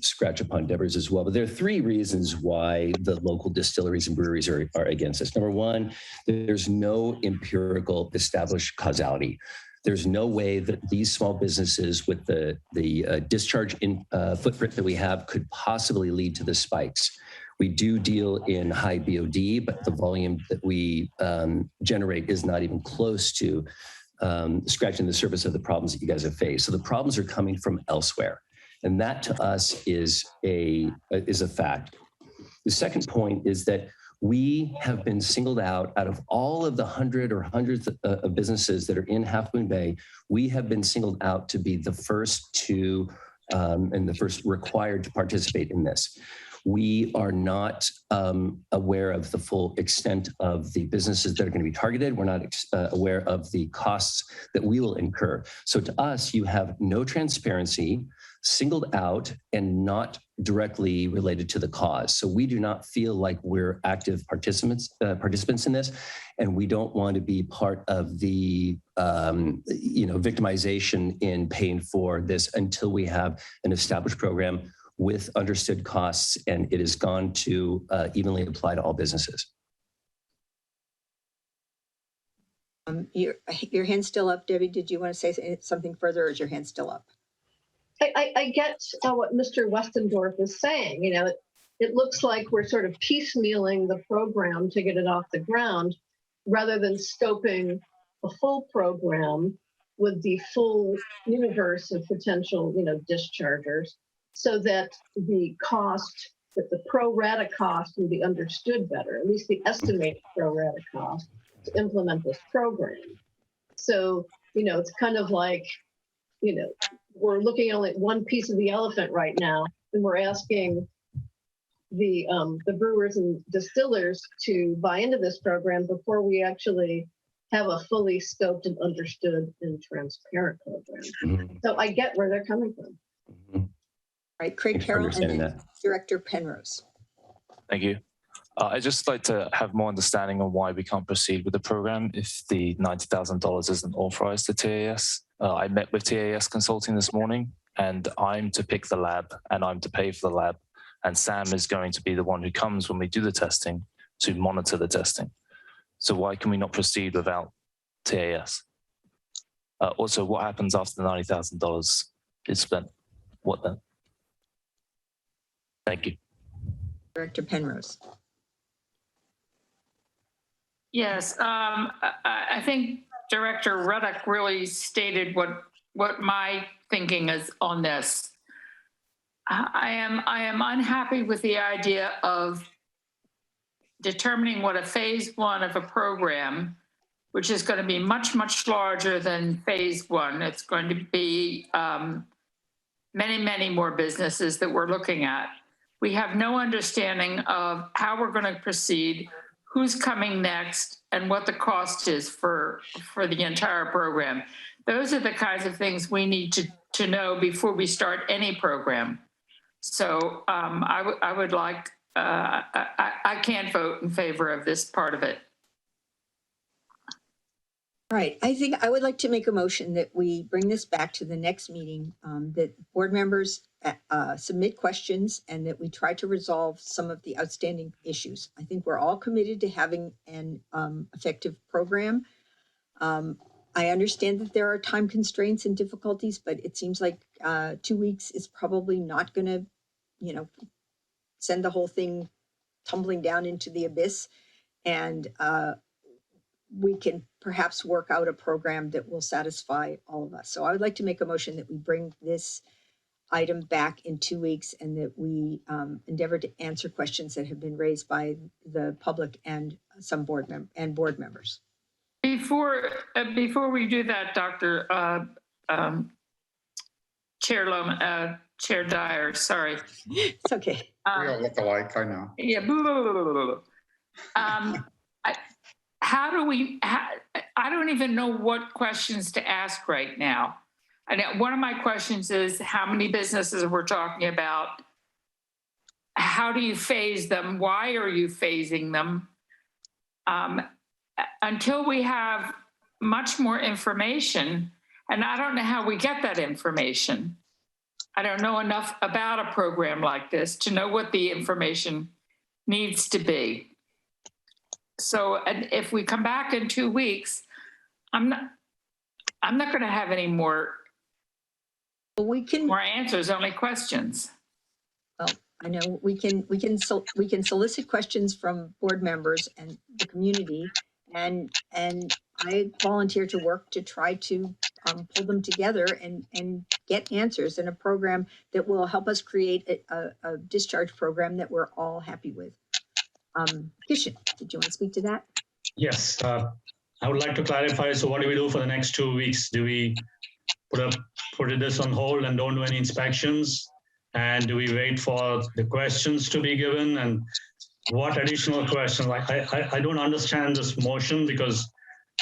scratch upon Deborah's as well, but there are three reasons why the local distilleries and breweries are against this. Number one, there's no empirical established causality. There's no way that these small businesses with the discharge footprint that we have could possibly lead to the spikes. We do deal in high BOD, but the volume that we generate is not even close to scratching the surface of the problems that you guys have faced. So the problems are coming from elsewhere. And that to us is a fact. The second point is that we have been singled out of all of the hundreds of businesses that are in Half Moon Bay. We have been singled out to be the first to and the first required to participate in this. We are not aware of the full extent of the businesses that are going to be targeted. We're not aware of the costs that we will incur. So to us, you have no transparency, singled out, and not directly related to the cause. So we do not feel like we're active participants in this, and we don't want to be part of the victimization in paying for this until we have an established program with understood costs, and it is gone to evenly apply to all businesses. Your hand's still up, Debbie. Did you want to say something further, or is your hand still up? I get what Mr. Westendorf is saying. You know, it looks like we're sort of piecemealing the program to get it off the ground, rather than scoping a full program with the full universe of potential, dischargers, so that the cost, that the pro rata cost will be understood better, at least the estimated pro rata cost to implement this program. So, it's kind of like, we're looking only at one piece of the elephant right now, and we're asking the brewers and distillers to buy into this program before we actually have a fully scoped and understood and transparent program. Mm-hmm. So I get where they're coming from. Mm-hmm. All right, Craig Carroll and then Director Penrose. Thank you. I'd just like to have more understanding on why we can't proceed with the program if the $90,000 isn't authorized to TAS. I met with TAS Consulting this morning, and I'm to pick the lab and I'm to pay for the lab. And Sam is going to be the one who comes when we do the testing to monitor the testing. So why can we not proceed without TAS? Also, what happens after the $90,000 is spent? What then? Thank you. Director Penrose. Yes, I think Director Ruddock really stated what my thinking is on this. I am unhappy with the idea of determining what a phase one of a program, which is going to be much, much larger than phase one. It's going to be many, many more businesses that we're looking at. We have no understanding of how we're going to proceed, who's coming next, and what the cost is for the entire program. Those are the kinds of things we need to know before we start any program. So I would like, I can't vote in favor of this part of it. Right. I think I would like to make a motion that we bring this back to the next meeting, that board members submit questions and that we try to resolve some of the outstanding issues. I think we're all committed to having an effective program. I understand that there are time constraints and difficulties, but it seems like 2 weeks is probably not going to, send the whole thing tumbling down into the abyss. And we can perhaps work out a program that will satisfy all of us. So I would like to make a motion that we bring this item back in 2 weeks and that we endeavor to answer questions that have been raised by the public and some board members. Before we do that, Dr. Chair Lohman, Chair Dyer, sorry. It's okay. We all look alike, I know. Yeah. how do we, I don't even know what questions to ask right now. And one of my questions is how many businesses we're talking about? How do you phase them? Why are you phasing them? Until we have much more information, and I don't know how we get that information. I don't know enough about a program like this to know what the information needs to be. So, and if we come back in 2 weeks, I'm not going to have any more answers, only questions. Well, I know we can solicit questions from board members and the community, and I volunteer to work to try to pull them together and get answers in a program that will help us create a discharge program that we're all happy with. Kishan, did you want to speak to that? Yes, I would like to clarify. So what do we do for the next 2 weeks? Do we put this on hold and don't do any inspections? And do we wait for the questions to be given? And what additional questions? I don't understand this motion because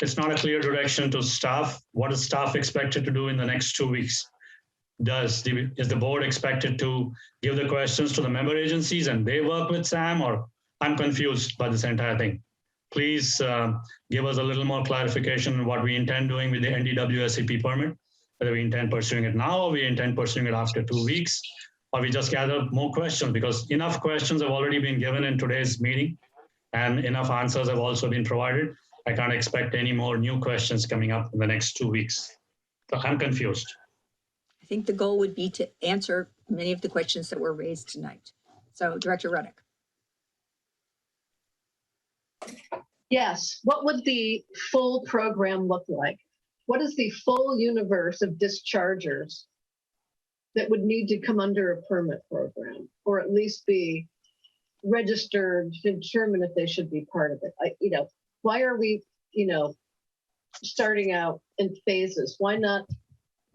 it's not a clear direction to staff. What is staff expected to do in the next 2 weeks? Is the board expected to give the questions to the member agencies and they work with Sam, or I'm confused by this entire thing? Please give us a little more clarification on what we intend doing with the NDWSCP permit, whether we intend pursuing it now or we intend pursuing it after 2 weeks, or we just gather more questions, because enough questions have already been given in today's meeting and enough answers have also been provided. I can't expect any more new questions coming up in the next 2 weeks. So I'm confused. I think the goal would be to answer many of the questions that were raised tonight. So Director Ruddock. Yes. What would the full program look like? What is the full universe of dischargers that would need to come under a permit program, or at least be registered to determine if they should be part of it? Why are we, starting out in phases? Why not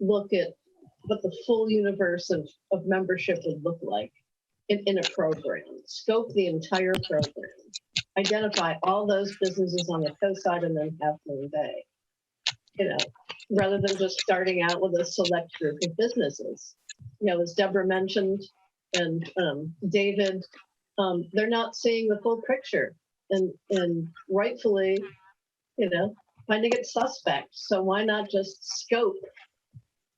look at what the full universe of membership would look like in a program? Scope the entire program. Identify all those businesses on the coast side and then Half Moon Bay. Rather than just starting out with a select group of businesses. As Deborah mentioned, and David, they're not seeing the full picture, and rightfully, finding it suspect. So why not just scope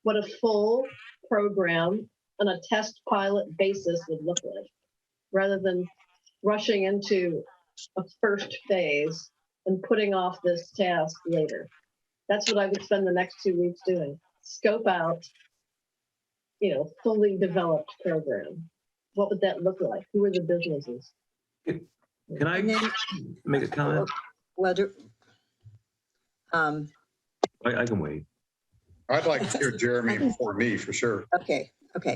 what a full program on a test pilot basis would look like, rather than rushing into a first phase and putting off this task later? That's what I would spend the next 2 weeks doing. Scope out, fully developed program. What would that look like? Who are the businesses? Can I make a comment? Well, I can wait. I'd like to hear Jeremy before me for sure. Okay.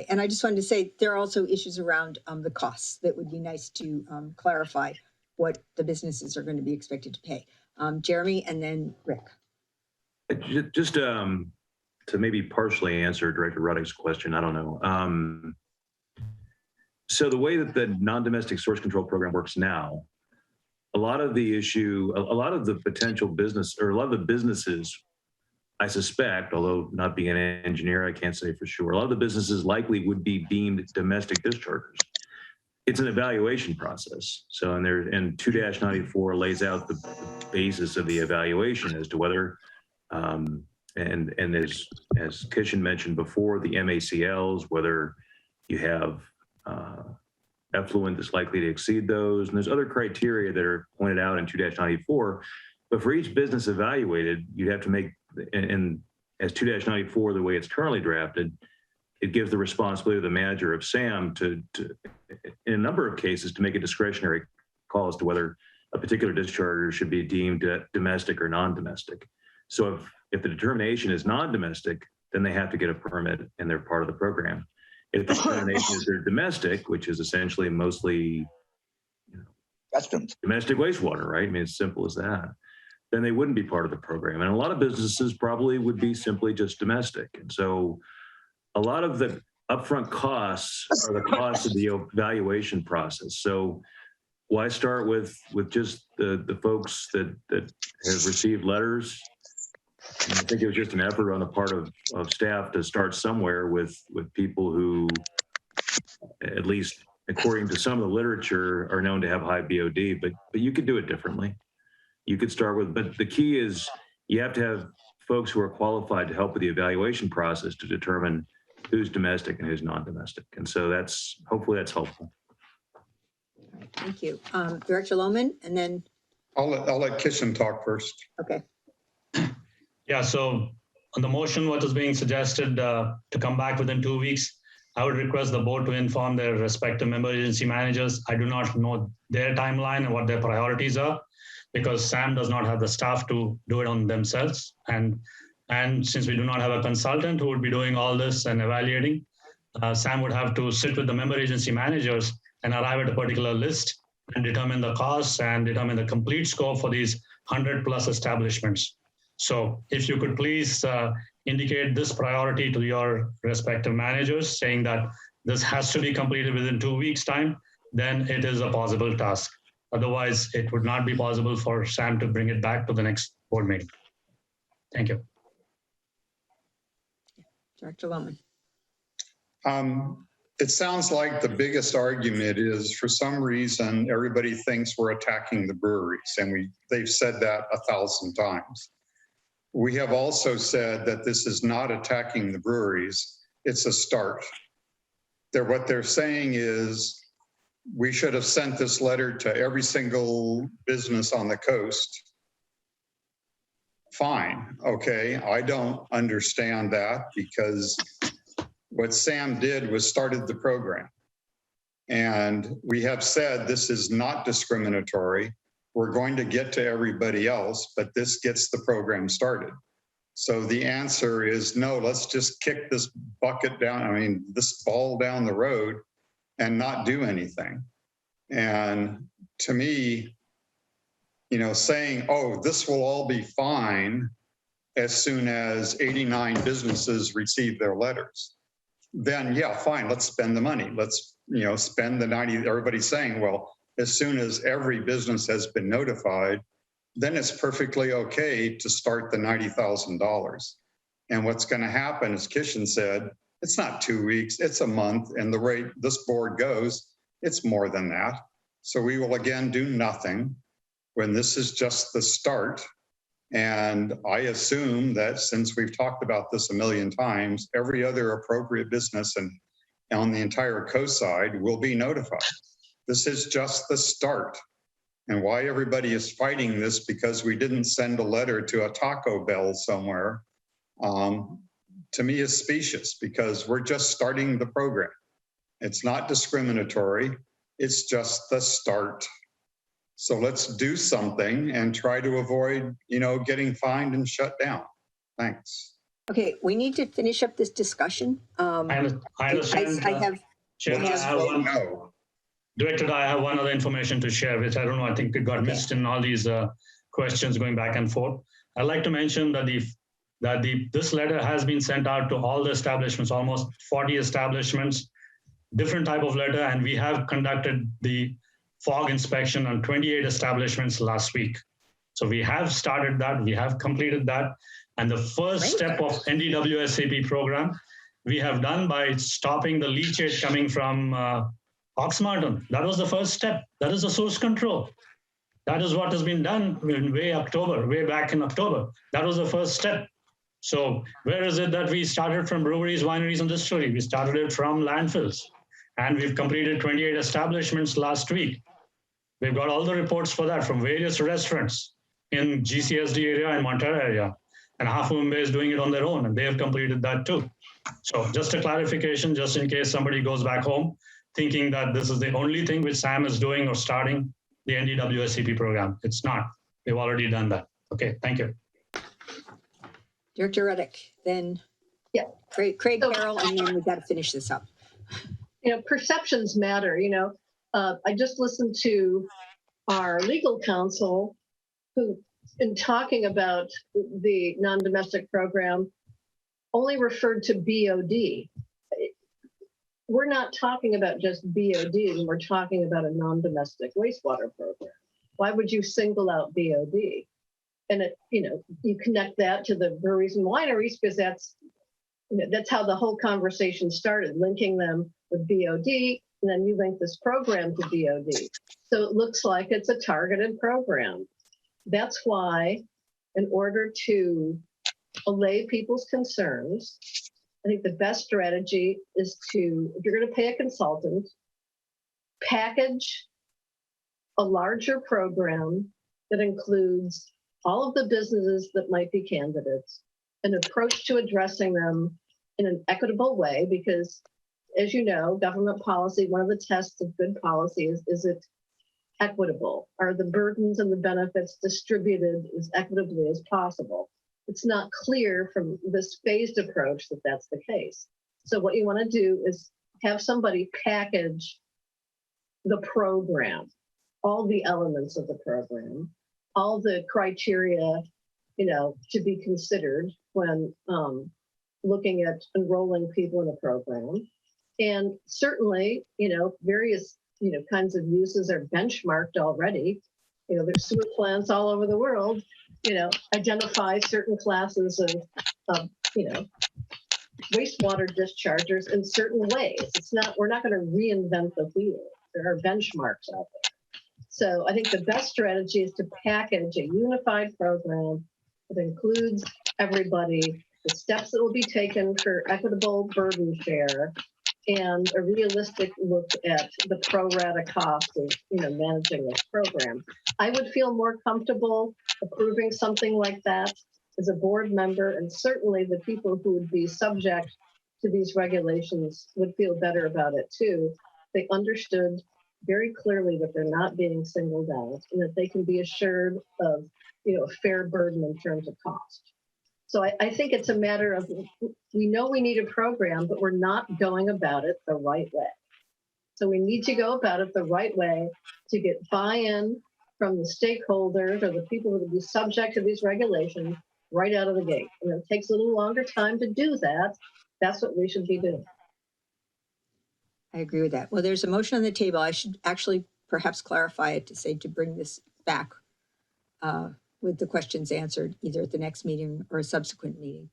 And I just wanted to say there are also issues around the costs that would be nice to clarify what the businesses are going to be expected to pay. Jeremy and then Rick. Just to maybe partially answer Director Ruddock's question, I don't know. So the way that the non-domestic source control program works now, a lot of the potential business, or a lot of the businesses, I suspect, although not being an engineer, I can't say for sure, a lot of the businesses likely would be deemed domestic dischargers. It's an evaluation process. So, and 2-94 lays out the basis of the evaluation as to whether, and as Kishan mentioned before, the MACLs, whether you have effluent that's likely to exceed those. And there's other criteria that are pointed out in 2-94. But for each business evaluated, you'd have to make, and as 2-94, the way it's currently drafted, it gives the responsibility of the manager of SAM to in a number of cases, to make a discretionary call as to whether a particular discharger should be deemed domestic or non-domestic. So if the determination is non-domestic, then they have to get a permit and they're part of the program. If the determination is they're domestic, which is essentially mostly domestic wastewater, right? I mean, it's simple as that. Then they wouldn't be part of the program. And a lot of businesses probably would be simply just domestic. And so a lot of the upfront costs are the costs of the evaluation process. So why start with just the folks that have received letters? And I think it was just an effort on the part of staff to start somewhere with people who, at least according to some of the literature, are known to have high BOD, but you could do it differently. You could start with, but the key is you have to have folks who are qualified to help with the evaluation process to determine who's domestic and who's non-domestic. And so hopefully that's helpful. All right, thank you. Director Lohman, and then, I'll let Kishan talk first. okay. Yeah, so on the motion, what is being suggested to come back within 2 weeks, I would request the board to inform their respective member agency managers. I do not know their timeline and what their priorities are, because SAM does not have the staff to do it on themselves. And since we do not have a consultant who would be doing all this and evaluating, SAM would have to sit with the member agency managers and arrive at a particular list and determine the costs and determine the complete scope for these 100+ establishments. So if you could please indicate this priority to your respective managers, saying that this has to be completed within 2 weeks' time, then it is a possible task. Otherwise, it would not be possible for SAM to bring it back to the next board meeting. Thank you. Director Lohman. It sounds like the biggest argument is, for some reason, everybody thinks we're attacking the breweries, and they've said that 1,000 times. We have also said that this is not attacking the breweries, it's a start. What they're saying is we should have sent this letter to every single business on the coast. Fine, okay, I don't understand that, because what SAM did was started the program. And we have said this is not discriminatory. We're going to get to everybody else, but this gets the program started. So the answer is no, let's just kick this this ball down the road and not do anything. And to me, saying, oh, this will all be fine as soon as 89 businesses receive their letters, then yeah, fine, let's spend the money. Let's, spend the 90, everybody's saying, well, as soon as every business has been notified, then it's perfectly okay to start the $90,000. And what's going to happen, as Kishan said, it's not 2 weeks, it's a month. And the rate this board goes, it's more than that. So we will again do nothing when this is just the start. And I assume that since we've talked about this a million times, every other appropriate business and on the entire coast side will be notified. This is just the start. And why everybody is fighting this because we didn't send a letter to a Taco Bell somewhere, to me is specious, because we're just starting the program. It's not discriminatory. It's just the start. So let's do something and try to avoid, getting fined and shut down. Thanks. Okay, we need to finish up this discussion. I understand. Chairman, I have one. No. Director, I have one other information to share, which I don't know, I think it got missed in all these questions going back and forth. I'd like to mention that this letter has been sent out to all the establishments, almost 40 establishments, different type of letter, and we have conducted the fog inspection on 28 establishments last week. So we have started that, we have completed that. And the first step of NDWSAP program, we have done by stopping the leachate coming from Ox Mountain. That was the first step. That is the source control. That is what has been done in way back in October. That was the first step. So where is it that we started from breweries, wineries, and distilleries? We started it from landfills. And we've completed 28 establishments last week. We've got all the reports for that from various restaurants in GCSD area and Montara area. And half of Mumbai is doing it on their own, and they have completed that too. So just a clarification, just in case somebody goes back home thinking that this is the only thing which SAM is doing or starting the NDWSCP program. It's not. We've already done that. Okay, thank you. Director Reddick, then Craig Carroll, and then we've got to finish this up. Perceptions matter. I just listened to our legal counsel who, in talking about the non-domestic program, only referred to BOD. we're not talking about just BOD when we're talking about a non-domestic wastewater program. Why would you single out BOD? And you connect that to the breweries and wineries because that's how the whole conversation started, linking them with BOD, and then you link this program to BOD. So it looks like it's a targeted program. That's why, in order to allay people's concerns, I think the best strategy is to, if you're going to pay a consultant, package a larger program that includes all of the businesses that might be candidates, an approach to addressing them in an equitable way, because as you know, government policy, one of the tests of good policy is it equitable? Are the burdens and the benefits distributed as equitably as possible? It's not clear from this phased approach that that's the case. So what you want to do is have somebody package the program, all the elements of the program, all the criteria, to be considered when looking at enrolling people in a program. And certainly, various, kinds of uses are benchmarked already. There's sewer plants all over the world, identify certain classes of wastewater dischargers in certain ways. We're not going to reinvent the wheel. There are benchmarks out there. So I think the best strategy is to package a unified program that includes everybody, the steps that will be taken for equitable burden share, and a realistic look at the pro rata cost of managing this program. I would feel more comfortable approving something like that as a board member, and certainly the people who would be subject to these regulations would feel better about it too. They understood very clearly that they're not being singled out and that they can be assured of a fair burden in terms of cost. So I think it's a matter of, we know we need a program, but we're not going about it the right way. So we need to go about it the right way to get buy-in from the stakeholders or the people who will be subject to these regulations right out of the gate. And it takes a little longer time to do that. That's what we should be doing. I agree with that. Well, there's a motion on the table. I should actually perhaps clarify it to say to bring this back with the questions answered either at the next meeting or a subsequent meeting.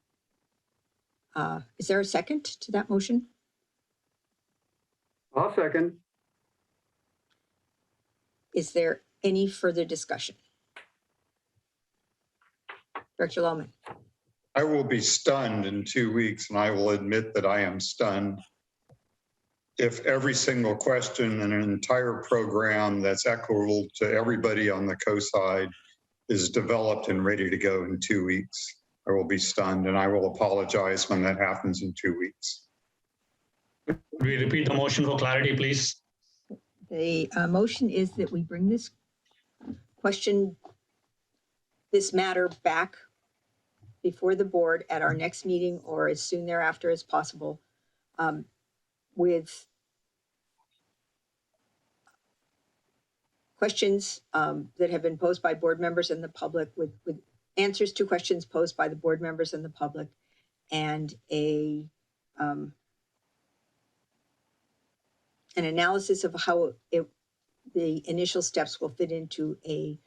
Is there a second to that motion? I'll second. Is there any further discussion? Director Lohman. I will be stunned in 2 weeks, and I will admit that I am stunned if every single question in an entire program that's equitable to everybody on the coast-side is developed and ready to go in 2 weeks. I will be stunned, and I will apologize when that happens in 2 weeks. Could we repeat the motion for clarity, please? The motion is that we bring this matter back before the board at our next meeting or as soon thereafter as possible, with questions that have been posed by board members and the public, with answers to questions posed by the board members and the public, and an analysis of how the initial steps will fit into a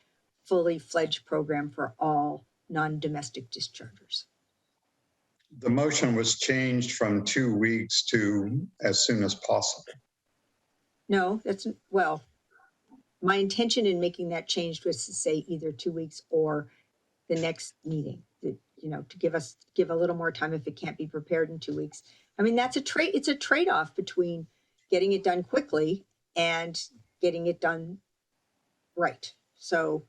fully fledged program for all non-domestic dischargers. The motion was changed from 2 weeks to as soon as possible. No, well, my intention in making that change was to say either 2 weeks or the next meeting, to give a little more time if it can't be prepared in 2 weeks. I mean, it's a trade-off between getting it done quickly and getting it done right. So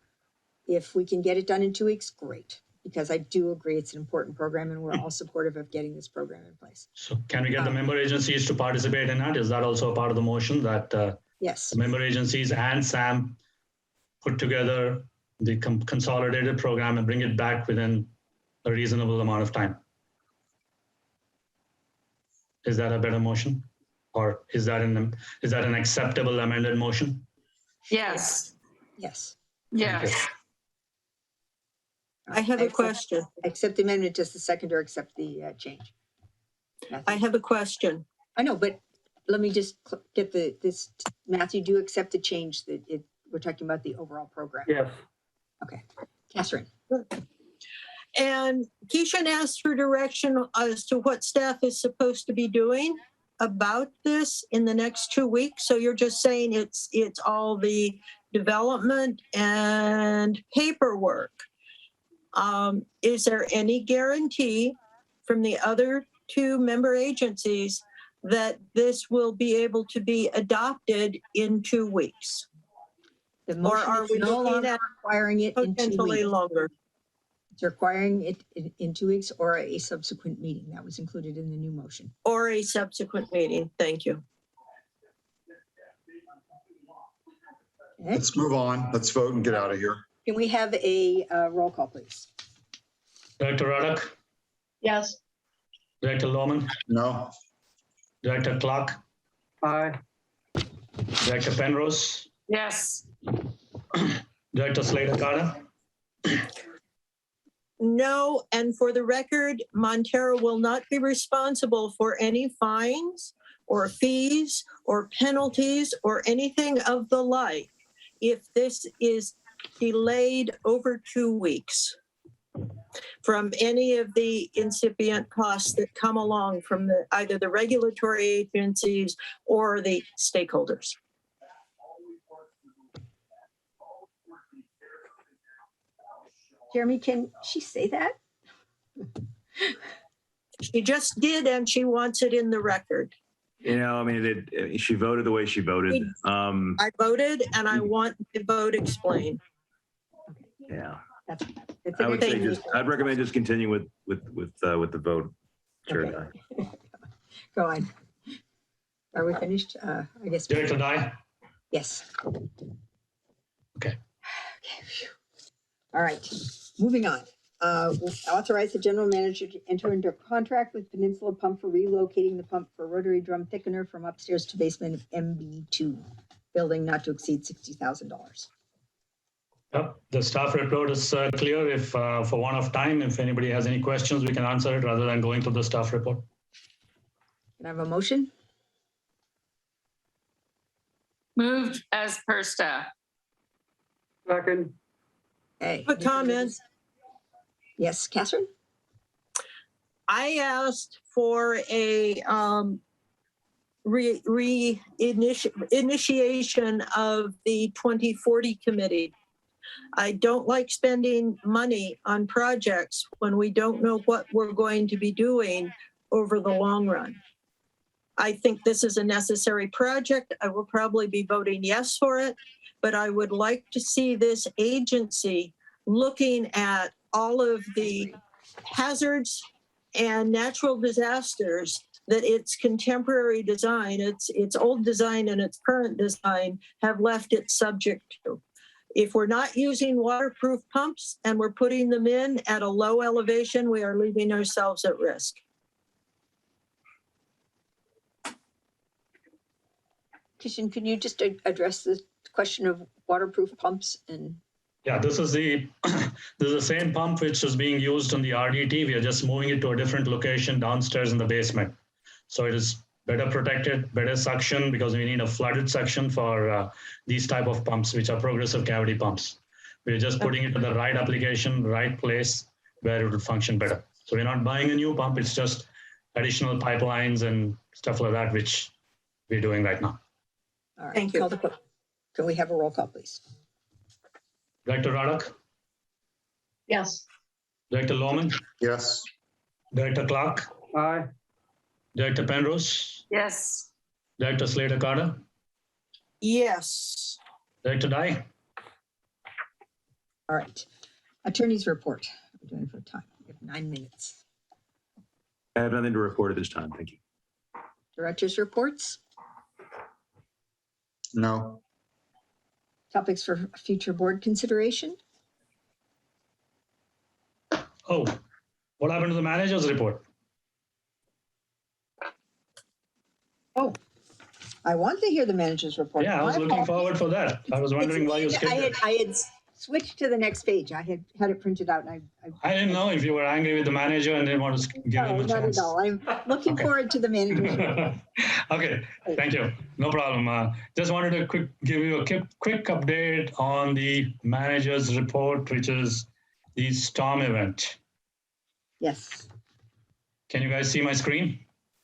if we can get it done in 2 weeks, great, because I do agree it's an important program and we're all supportive of getting this program in place. So can we get the member agencies to participate in that? Is that also a part of the motion that yes, the member agencies and SAM put together the consolidated program and bring it back within a reasonable amount of time? Is that a better motion? Or is that an acceptable amended motion? Yes. yes. Yes. Okay. I have a question. Accept the amendment, just the second, or accept the change. I have a question. I know, but let me just get this, Matthew, do you accept the change that we're talking about the overall program? Yes. Okay. Catherine? And Keishan asked for direction as to what staff is supposed to be doing about this in the next 2 weeks. So you're just saying it's all the development and paperwork. Is there any guarantee from the other 2 member agencies that this will be able to be adopted in 2 weeks? The Or motion are is we no looking longer at requiring it in 2 potentially weeks. longer? It's requiring it in 2 weeks or a subsequent meeting. That was included in the new motion. Or a subsequent meeting? Thank you. Okay. Let's move on. Let's vote and get out of here. Can we have a roll call, please? Director Ruddock, Yes. Director Lohman, No? Director Clark, Aye. Director Penrose, Yes. Director Slater Carter, No, and for the record, Montero will not be responsible for any fines or fees or penalties or anything of the like if this is delayed over 2 weeks from any of the incipient costs that come along from either the regulatory agencies or the stakeholders. Jeremy, can she say that? She just did, and she wants it in the record. You know, I mean, she voted the way she voted. I voted, and I want the vote explained. Yeah. It's I would say Thank just, I'd recommend just continue with the vote, Chair. Okay. Go on. Are we finished? I guess. Director Dye. Yes. Okay. Phew. All right, moving on. We'll authorize the general manager to enter into a contract with Peninsula Pump for relocating the pump for rotary drum thickener from upstairs to basement of MB2 building not to exceed $60,000. Yep. The staff report is clear. If for one of time, if anybody has any questions, we can answer it rather than going through the staff report. Can I have a motion? Moved as per staff. Second. Okay. A comment. Yes, Catherine? I asked for a initiation of the 2040 committee. I don't like spending money on projects when we don't know what we're going to be doing over the long run. I think this is a necessary project. I will probably be voting yes for it, but I would like to see this agency looking at all of the hazards and natural disasters that its contemporary design, its old design and its current design have left it subject to. If we're not using waterproof pumps and we're putting them in at a low elevation, we are leaving ourselves at risk. Kishan, can you just address the question of waterproof pumps? And Yeah, this is the same pump which is being used on the RDT. We are just moving it to a different location downstairs in the basement. So it is better protected, better suction, because we need a flooded suction for these type of pumps, which are progressive cavity pumps. We're just putting it in the right application, right place where it will function better. So we're not buying a new pump. It's just additional pipelines and stuff like that, which we're doing right now. all right, Thank you. Can we have a roll call, please? Director Ruddock, Yes. Director Lohman, Yes? Director Clark, Aye. Director Penrose, Yes. Director Slater Carter, Yes. Director Dye. All right. Attorney's report. We're doing for time. We have 9 minutes. I have nothing to report at this time. Thank you. Director's reports. No? Topics for future board consideration. Oh, what happened to the manager's report? Oh, I want to hear the manager's report. Yeah, I was My looking apologies. forward for that. I was wondering why you skipped it. I had switch to the next page. I had it printed out and I didn't know if you were angry with the manager and didn't want to give him No, a not chance. at all. I'm looking Okay. forward to the manager's report. Okay, thank you. No problem. Just wanted to give you a quick update on the manager's report, which is the storm event. Yes, Can you guys see my screen?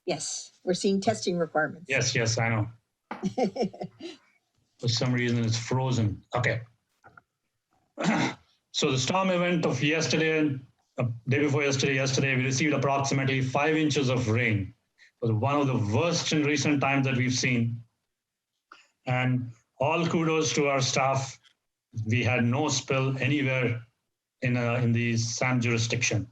yes. We're seeing testing requirements. Yes, I know. For some reason, it's frozen. Okay. So the storm event of yesterday, day before yesterday, we received approximately 5 inches of rain. It was one of the worst in recent times that we've seen. And all kudos to our staff. We had no spill anywhere in the SAM jurisdiction.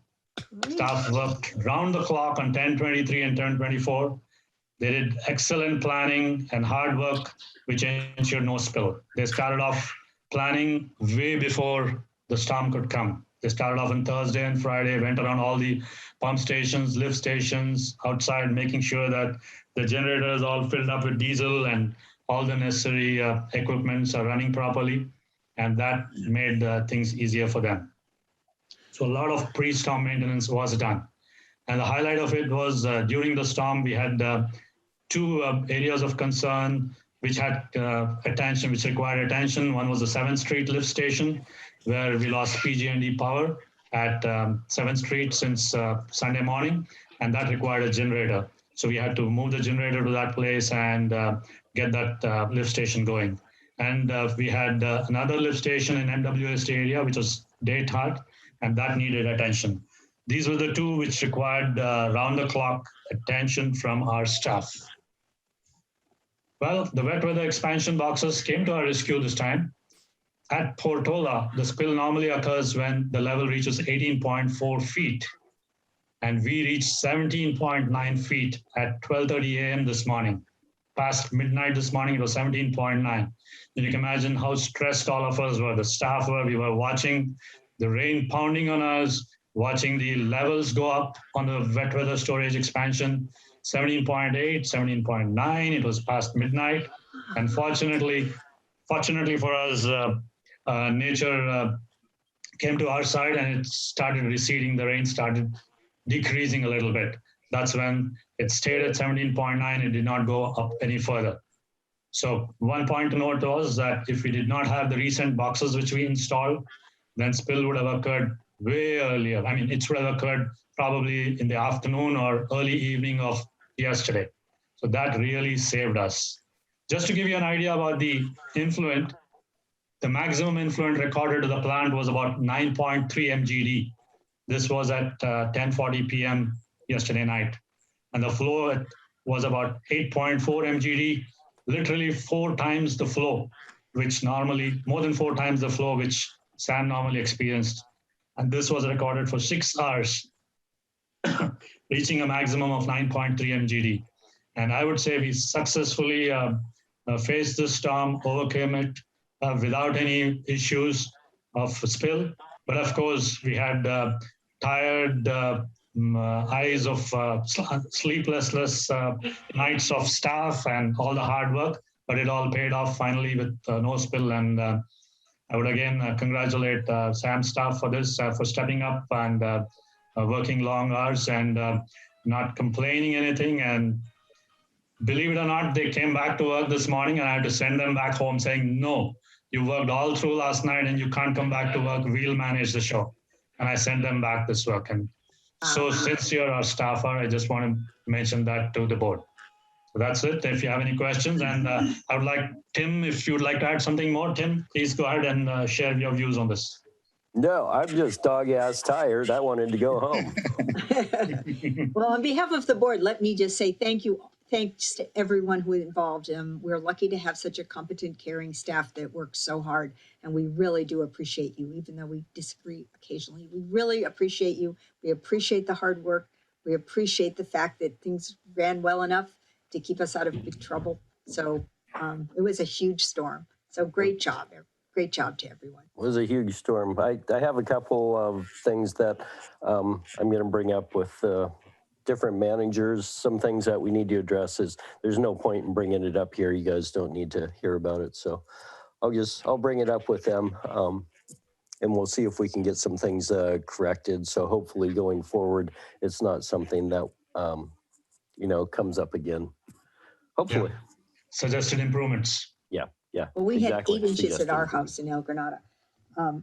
Staff worked round the clock on 1023 and 1024. They did excellent planning and hard work, which ensured no spill. They started off planning way before the storm could come. They started off on Thursday and Friday, went around all the pump stations, lift stations outside, making sure that the generators all filled up with diesel and all the necessary equipments are running properly. And that made things easier for them. So a lot of pre-storm maintenance was done. And the highlight of it was during the storm, we had 2 areas of concern which had attention, which required attention. One was the 7th Street lift station, where we lost PG&E power at 7th Street since Sunday morning, and that required a generator. So we had to move the generator to that place and get that lift station going. And we had another lift station in MWST area, which was Daytart, and that needed attention. These were the 2 which required round-the-clock attention from our staff. Well, the wet weather expansion boxes came to our rescue this time. At Portola, the spill normally occurs when the level reaches 18.4 feet. And we reached 17.9 feet at 12:30 a.m. this morning. Past midnight this morning, it was 17.9. You can imagine how stressed all of us were. The staff were, we were watching the rain pounding on us, watching the levels go up on the wet weather storage expansion, 17.8, 17.9, it was past midnight. And fortunately for us, nature came to our side and it started receding. The rain started decreasing a little bit. That's when it stayed at 17.9. It did not go up any further. So one point to note was that if we did not have the recent boxes which we installed, then spill would have occurred way earlier. I mean, it would have occurred probably in the afternoon or early evening of yesterday. So that really saved us. Just to give you an idea about the influent, the maximum influent recorded to the plant was about 9.3 mgd. This was at 10:40 p.m. yesterday night. And the flow was about 8.4 mgd, literally 4 times the flow, which normally, more than 4 times the flow which SAM normally experienced. And this was recorded for 6 hours, reaching a maximum of 9.3 mgd. And I would say we successfully faced this storm, overcame it without any issues of spill. But of course, we had tired eyes of sleepless nights of staff and all the hard work, but it all paid off finally with no spill. And I would again congratulate SAM staff for this, for stepping up and working long hours and not complaining anything. And believe it or not, they came back to work this morning and I had to send them back home saying, no, you worked all through last night and you can't come back to work. We'll manage the show. And I sent them back this work. And so since you're our staffer, I just want to mention that to the board. So that's it. If you have any questions, and I would like, Tim, if you'd like to add something more, Tim, please go ahead and share your views on this. No, I'm just dog-ass tired. I wanted to go home. Well, on behalf of the board, let me just say thank you. Thanks to everyone who was involved. We're lucky to have such a competent, caring staff that works so hard. And we really do appreciate you, even though we disagree occasionally. We really appreciate you. We appreciate the hard work. We appreciate the fact that things ran well enough to keep us out of big trouble. So it was a huge storm. So great job. Great job to everyone. It was a huge storm. I have a couple of things that I'm going to bring up with different managers. Some things that we need to address is there's no point in bringing it up here. You guys don't need to hear about it. So I'll bring it up with them. and we'll see if we can get some things corrected. So hopefully going forward, it's not something that, comes up again. Hopefully. Yeah. Suggested improvements. Yeah. Well, we exactly. had 8 inches at our Suggested house in El Granada.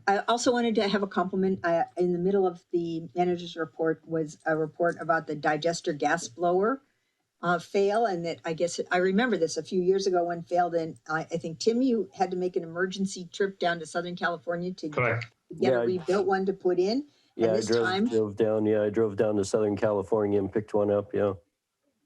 I also wanted to have a compliment. In the middle of the manager's report was a report about the digester gas blower fail, and that I guess I remember this a few years ago when failed, and I think Tim, you had to make an emergency trip down to Southern California to Correct. get a rebuilt one to put in. Yeah, and this I drove down to Southern California and picked one up. Yeah.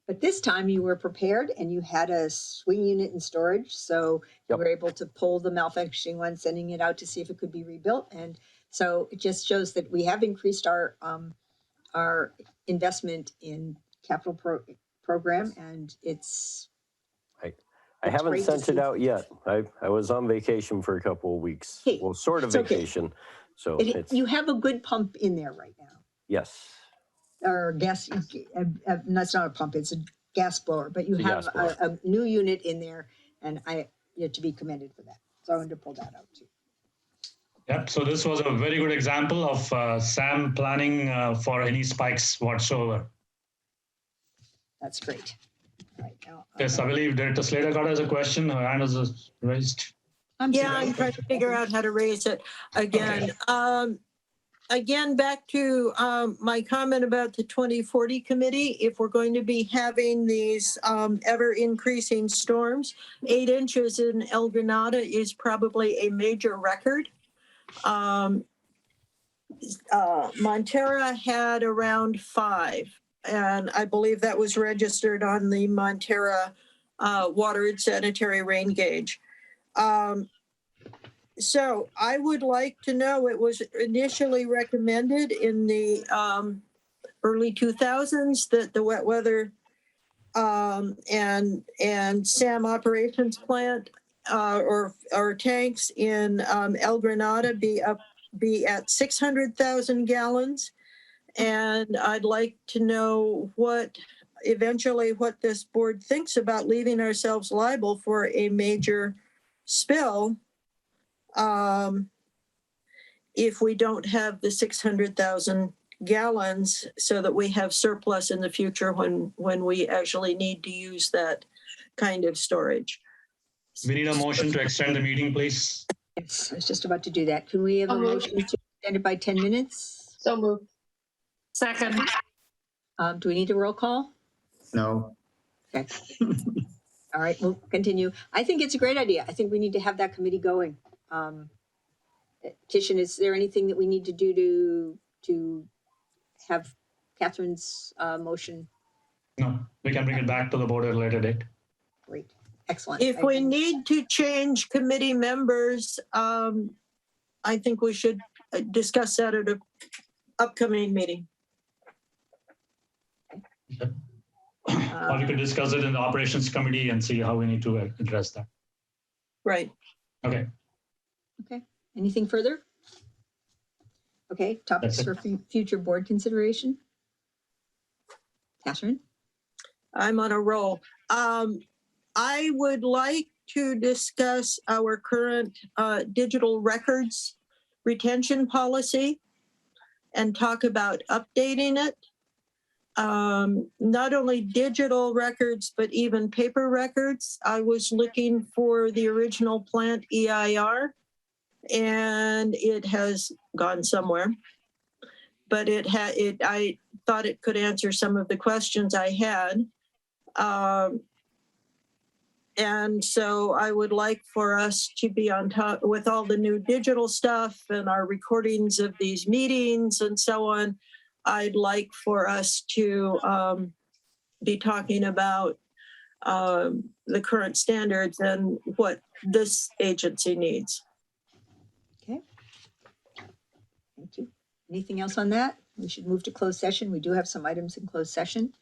But this time you were prepared and you had a swing unit in storage. So you were able to pull the malfunctioning one, sending it out to see if it could be rebuilt. And so it just shows that we have increased our investment in capital program, and it's. I haven't sent it out yet. I was on vacation for a couple of weeks. Hey, well, sort of vacation. Okay. So you have a good pump in there right now. Yes. Or gas, that's not a pump, it's a gas blower, but you have a new unit in there, and you're to be commended for that. So I wanted to pull that out too. Yep. So this was a very good example of Sam planning for any spikes whatsoever. That's great. All right, now, Yes, I believe Director Slater got as a question. Her hand is raised. I'm trying to figure out how to raise it again. Okay. Again, back to my comment about the 2040 committee. If we're going to be having these ever increasing storms, 8 inches in El Granada is probably a major record. Montera had around 5, and I believe that was registered on the Montera water and sanitary rain gauge. So I would like to know, it was initially recommended in the early 2000s that the wet weather and SAM operations plant or tanks in El Granada be at 600,000 gallons. And I'd like to know what this board thinks about leaving ourselves liable for a major spill if we don't have the 600,000 gallons, so that we have surplus in the future when we actually need to use that kind of storage. We need a motion to extend the meeting, please. Yes, I was just about to do that. Can we have a motion to extend it by 10 minutes? So moved. Second. Do we need a roll call? No. Okay. All right, we'll continue. I think it's a great idea. I think we need to have that committee going. Kishan, is there anything that we need to do to have Catherine's motion? No, we can bring it back to the board at a later date. Great, excellent. If we need to change committee members, I think we should discuss that at an upcoming meeting. Okay. Or we could discuss it in the operations committee and see how we need to address that. Right. Okay. Okay. Anything further? Okay. Topics for future board consideration. Catherine? I'm on a roll. I would like to discuss our current digital records retention policy and talk about updating it. Not only digital records, but even paper records. I was looking for the original plant EIR, and it has gone somewhere. But I thought it could answer some of the questions I had. And so I would like for us to be on top with all the new digital stuff and our recordings of these meetings and so on. I'd like for us to be talking about the current standards and what this agency needs. Okay. Thank you. Anything else on that? We should move to closed session. We do have some items in closed session.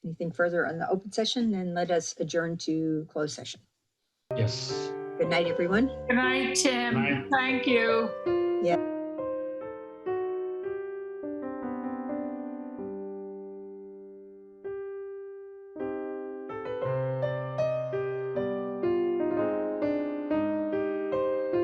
Anything further on the open session? Then let us adjourn to closed session. Yes. Good night, everyone. Good night, Tim. Good night. Thank you. Yeah.